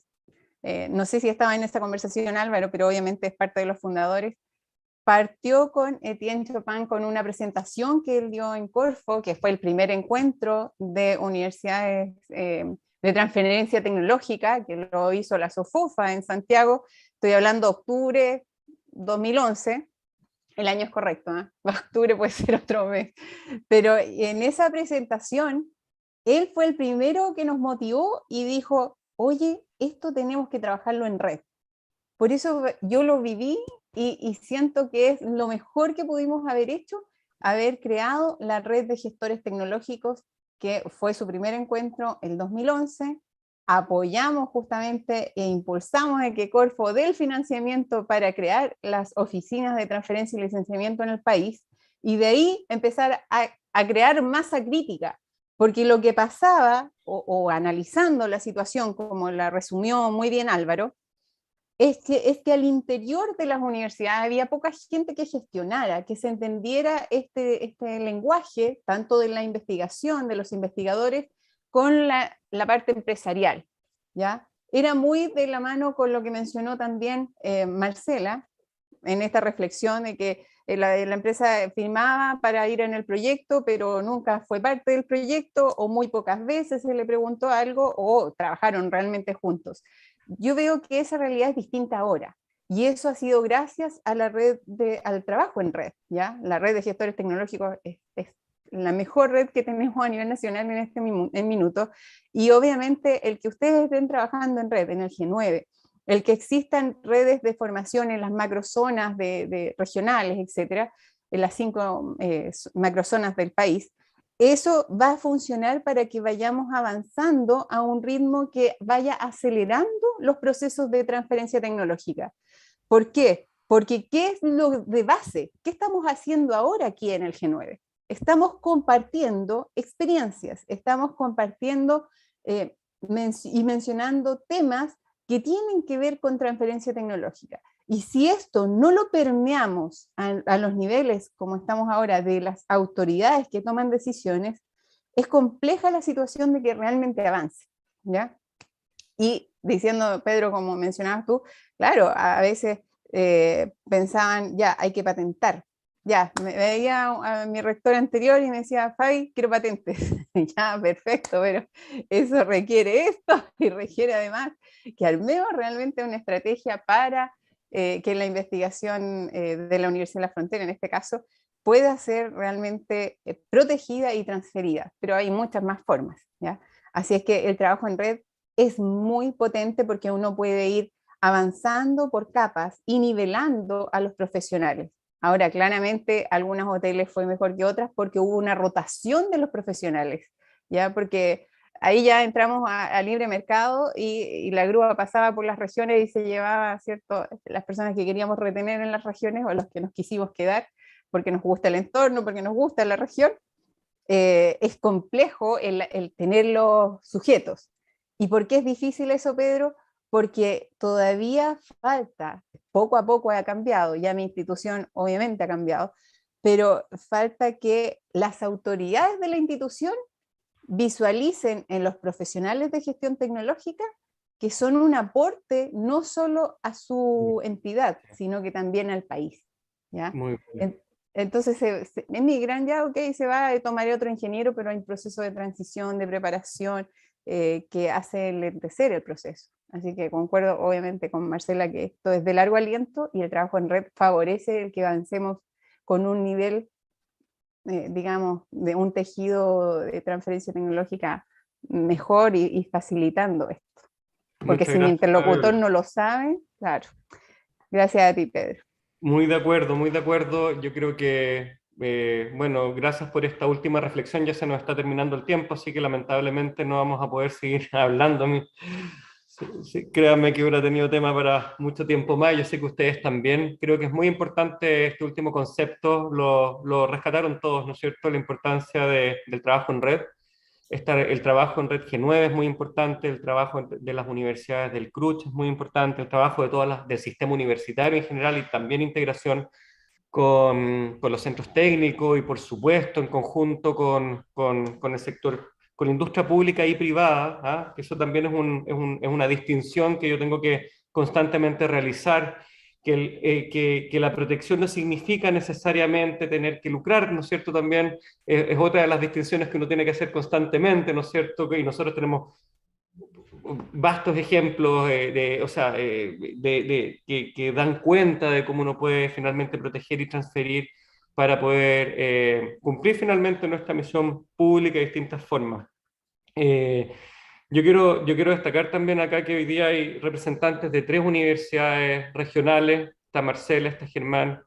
no sé si estaba en esta conversación Álvaro, pero obviamente es parte de los fundadores, partió con Etienne Chopin con una presentación que él dio en Corfo, que fue el primer encuentro de universidades de transferencia tecnológica, que lo hizo la SOFOFA en Santiago. Estoy hablando de octubre 2011, el año es correcto, ¿eh? Octubre puede ser otro mes, pero en esa presentación, él fue el primero que nos motivó y dijo, oye, esto tenemos que trabajarlo en red. Por eso yo lo viví y siento que es lo mejor que pudimos haber hecho, haber creado la red de gestores tecnológicos, que fue su primer encuentro el 2011. Apoyamos justamente e impulsamos el que Corfo dé el financiamiento para crear las oficinas de transferencia y licenciamiento en el país, y de ahí empezar a crear masa crítica, porque lo que pasaba, o analizando la situación como la resumió muy bien Álvaro, es que al interior de las universidades había poca gente que gestionara, que se entendiera este lenguaje, tanto de la investigación, de los investigadores, con la parte empresarial, ¿ya? Era muy de la mano con lo que mencionó también Marcela, en esta reflexión de que la empresa firmaba para ir en el proyecto, pero nunca fue parte del proyecto, o muy pocas veces se le preguntó algo, o trabajaron realmente juntos. Yo veo que esa realidad es distinta ahora, y eso ha sido gracias a la red al trabajo en red, ¿ya? La red de gestores tecnológicos es la mejor red que tenemos a nivel nacional en este minuto, y obviamente el que ustedes estén trabajando en red, en el G9, el que existan redes de formación en las macrozonas de regionales, etcétera, en las 5 macrozonas del país, eso va a funcionar para que vayamos avanzando a un ritmo que vaya acelerando los procesos de transferencia tecnológica. ¿Por qué? Porque ¿qué es lo de base? ¿Qué estamos haciendo ahora aquí en el G9? Estamos compartiendo experiencias, estamos compartiendo y mencionando temas que tienen que ver con transferencia tecnológica. Y si esto no lo permeamos a los niveles, como estamos ahora, de las autoridades que toman decisiones, es compleja la situación de que realmente avance, ¿ya? Y diciendo, Pedro, como mencionabas tú, claro, a veces pensaban, ya, hay que patentar. Ya, me veía a mi rector anterior y me decía, Fabi, quiero patentes. Ya, perfecto, pero eso requiere esto, y requiere además que armemos realmente una estrategia para que la investigación de la Universidad de la Frontera, en este caso, pueda ser realmente protegida y transferida, pero hay muchas más formas, ¿ya? Así es que el trabajo en red es muy potente, porque uno puede ir avanzando por capas y nivelando a los profesionales. Ahora, claramente, algunos hoteles fue mejor que otras porque hubo una rotación de los profesionales, ¿ya? Porque ahí ya entramos a libre mercado, y la grúa pasaba por las regiones y se llevaba, ¿cierto?, las personas que queríamos retener en las regiones, o los que nos quisimos quedar porque nos gusta el entorno, porque nos gusta la región. Es complejo el tenerlos sujetos. ¿Y por qué es difícil eso, Pedro? Porque todavía falta, poco a poco ha cambiado, ya mi institución obviamente ha cambiado, pero falta que las autoridades de la institución visualicen en los profesionales de gestión tecnológica que son un aporte no solo a su entidad, sino que también al país, ¿ya? Muy bien. Entonces emigran, ya, ok, se va, tomaré otro ingeniero, pero hay un proceso de transición, de preparación, que hace lentecer el proceso. Así que concuerdo obviamente con Marcela que esto es de largo aliento, y el trabajo en red favorece el que avancemos con un nivel, digamos, de un tejido de transferencia tecnológica mejor, y facilitando esto. Porque Muchas si mi gracias, interlocutor Fabiola. no lo sabe, claro. Gracias a ti, Pedro. Muy de acuerdo, muy de acuerdo. Yo creo que, bueno, gracias por esta última reflexión. Ya se nos está terminando el tiempo, así que lamentablemente no vamos a poder seguir hablando. Sí, sí, créanme que hubiera tenido tema para mucho tiempo más. Yo sé que ustedes también. Creo que es muy importante este último concepto. Lo rescataron todos, ¿no es cierto? La importancia del trabajo en red. El trabajo en Red G9 es muy importante, el trabajo de las universidades del CRUCH es muy importante, el trabajo de del sistema universitario en general, y también integración con los centros técnicos, y por supuesto en conjunto con el sector, con la industria pública y privada, ¿ah? Que eso también es una distinción que yo tengo que constantemente realizar, que la protección no significa necesariamente tener que lucrar, ¿no es cierto? También es otra de las distinciones que uno tiene que hacer constantemente, ¿no es cierto? Y nosotros tenemos vastos ejemplos o sea, que dan cuenta de cómo uno puede finalmente proteger y transferir para poder cumplir finalmente nuestra misión pública de distintas formas. Yo quiero destacar también acá que hoy día hay representantes de 3 universidades regionales, está Marcela, está Germán,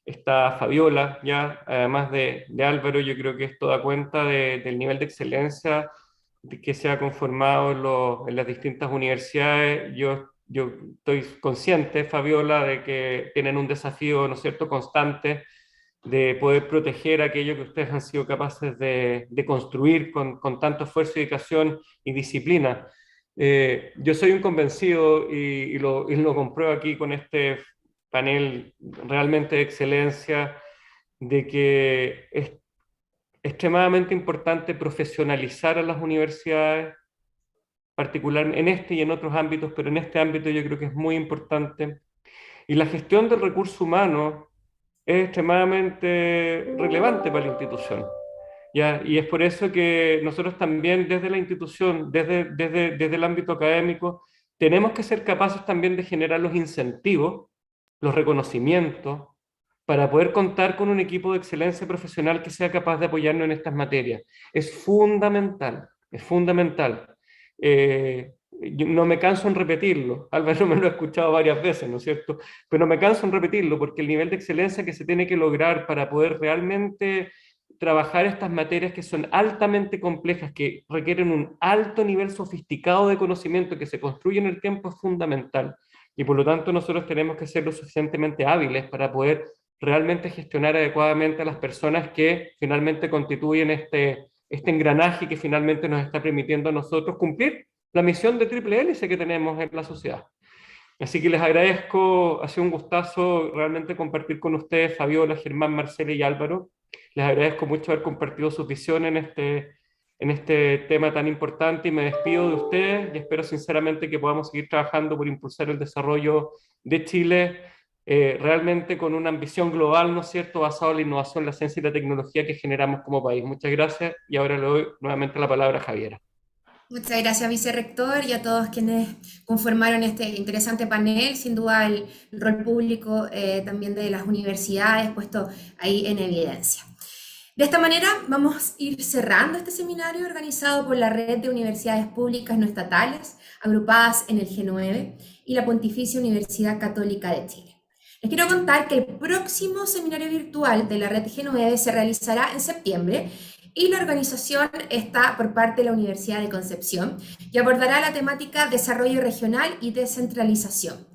está Fabiola, ya, además de Álvaro. Yo creo que esto da cuenta del nivel de excelencia que se ha conformado en las distintas universidades. Yo estoy consciente, Fabiola, de que tienen un desafío, ¿no es cierto?, constante de poder proteger aquello que ustedes han sido capaces de construir con tanto esfuerzo, dedicación y disciplina. Yo soy un convencido y lo compruebo aquí con este panel realmente de excelencia, de que es extremadamente importante profesionalizar a las universidades, particularmente en este y en otros ámbitos, pero en este ámbito yo creo que es muy importante. Y la gestión del recurso humano es extremadamente relevante para la institución. ¿Ya? Y es por eso que nosotros también desde la institución, desde el ámbito académico, tenemos que ser capaces también de generar los incentivos, los reconocimientos, para poder contar con un equipo de excelencia profesional que sea capaz de apoyarnos en estas materias. Es fundamental, es fundamental. Yo no me canso en repetirlo, Álvaro me lo ha escuchado varias veces, ¿no es cierto? Pero no me canso en repetirlo porque el nivel de excelencia que se tiene que lograr para poder realmente trabajar estas materias que son altamente complejas, que requieren un alto nivel sofisticado de conocimiento que se construye en el tiempo, es fundamental. Y por lo tanto nosotros tenemos que ser lo suficientemente hábiles para poder realmente gestionar adecuadamente a las personas que finalmente constituyen este engranaje que finalmente nos está permitiendo a nosotros cumplir la misión de triple hélice que tenemos en la sociedad. Así que les agradezco, ha sido un gustazo realmente compartir con ustedes, Fabiola, Germán, Marcela y Álvaro. Les agradezco mucho haber compartido sus visiones en este tema tan importante y me despido de ustedes y espero sinceramente que podamos seguir trabajando por impulsar el desarrollo de Chile realmente con una ambición global, ¿no es cierto?, basado en la innovación, la ciencia y la tecnología que generamos como país. Muchas gracias y ahora le doy nuevamente la palabra a Javiera. Muchas gracias, vicerrector, y a todos quienes conformaron este interesante panel. Sin duda, el rol público también de las universidades puesto ahí en evidencia. De esta manera, vamos a ir cerrando este seminario organizado por la Red de Universidades Públicas No Estatales, agrupadas en el G9 y la Pontificia Universidad Católica de Chile. Les quiero contar que el próximo seminario virtual de la Red G9 se realizará en septiembre y la organización está por parte de la Universidad de Concepción y abordará la temática desarrollo regional y descentralización.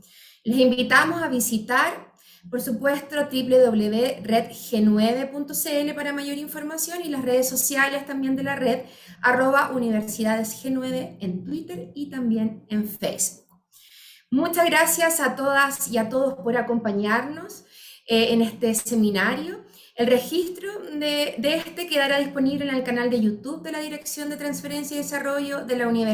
Les invitamos a visitar, por supuesto, www.redg9.cl para mayor información y las redes sociales también de la red, @universidadesg9 en Twitter y también en Facebook. Muchas gracias a todas y a todos por acompañarnos en este seminario. El registro de este quedará disponible en el canal de YouTube de la Dirección de Transferencia y Desarrollo de la Universidad.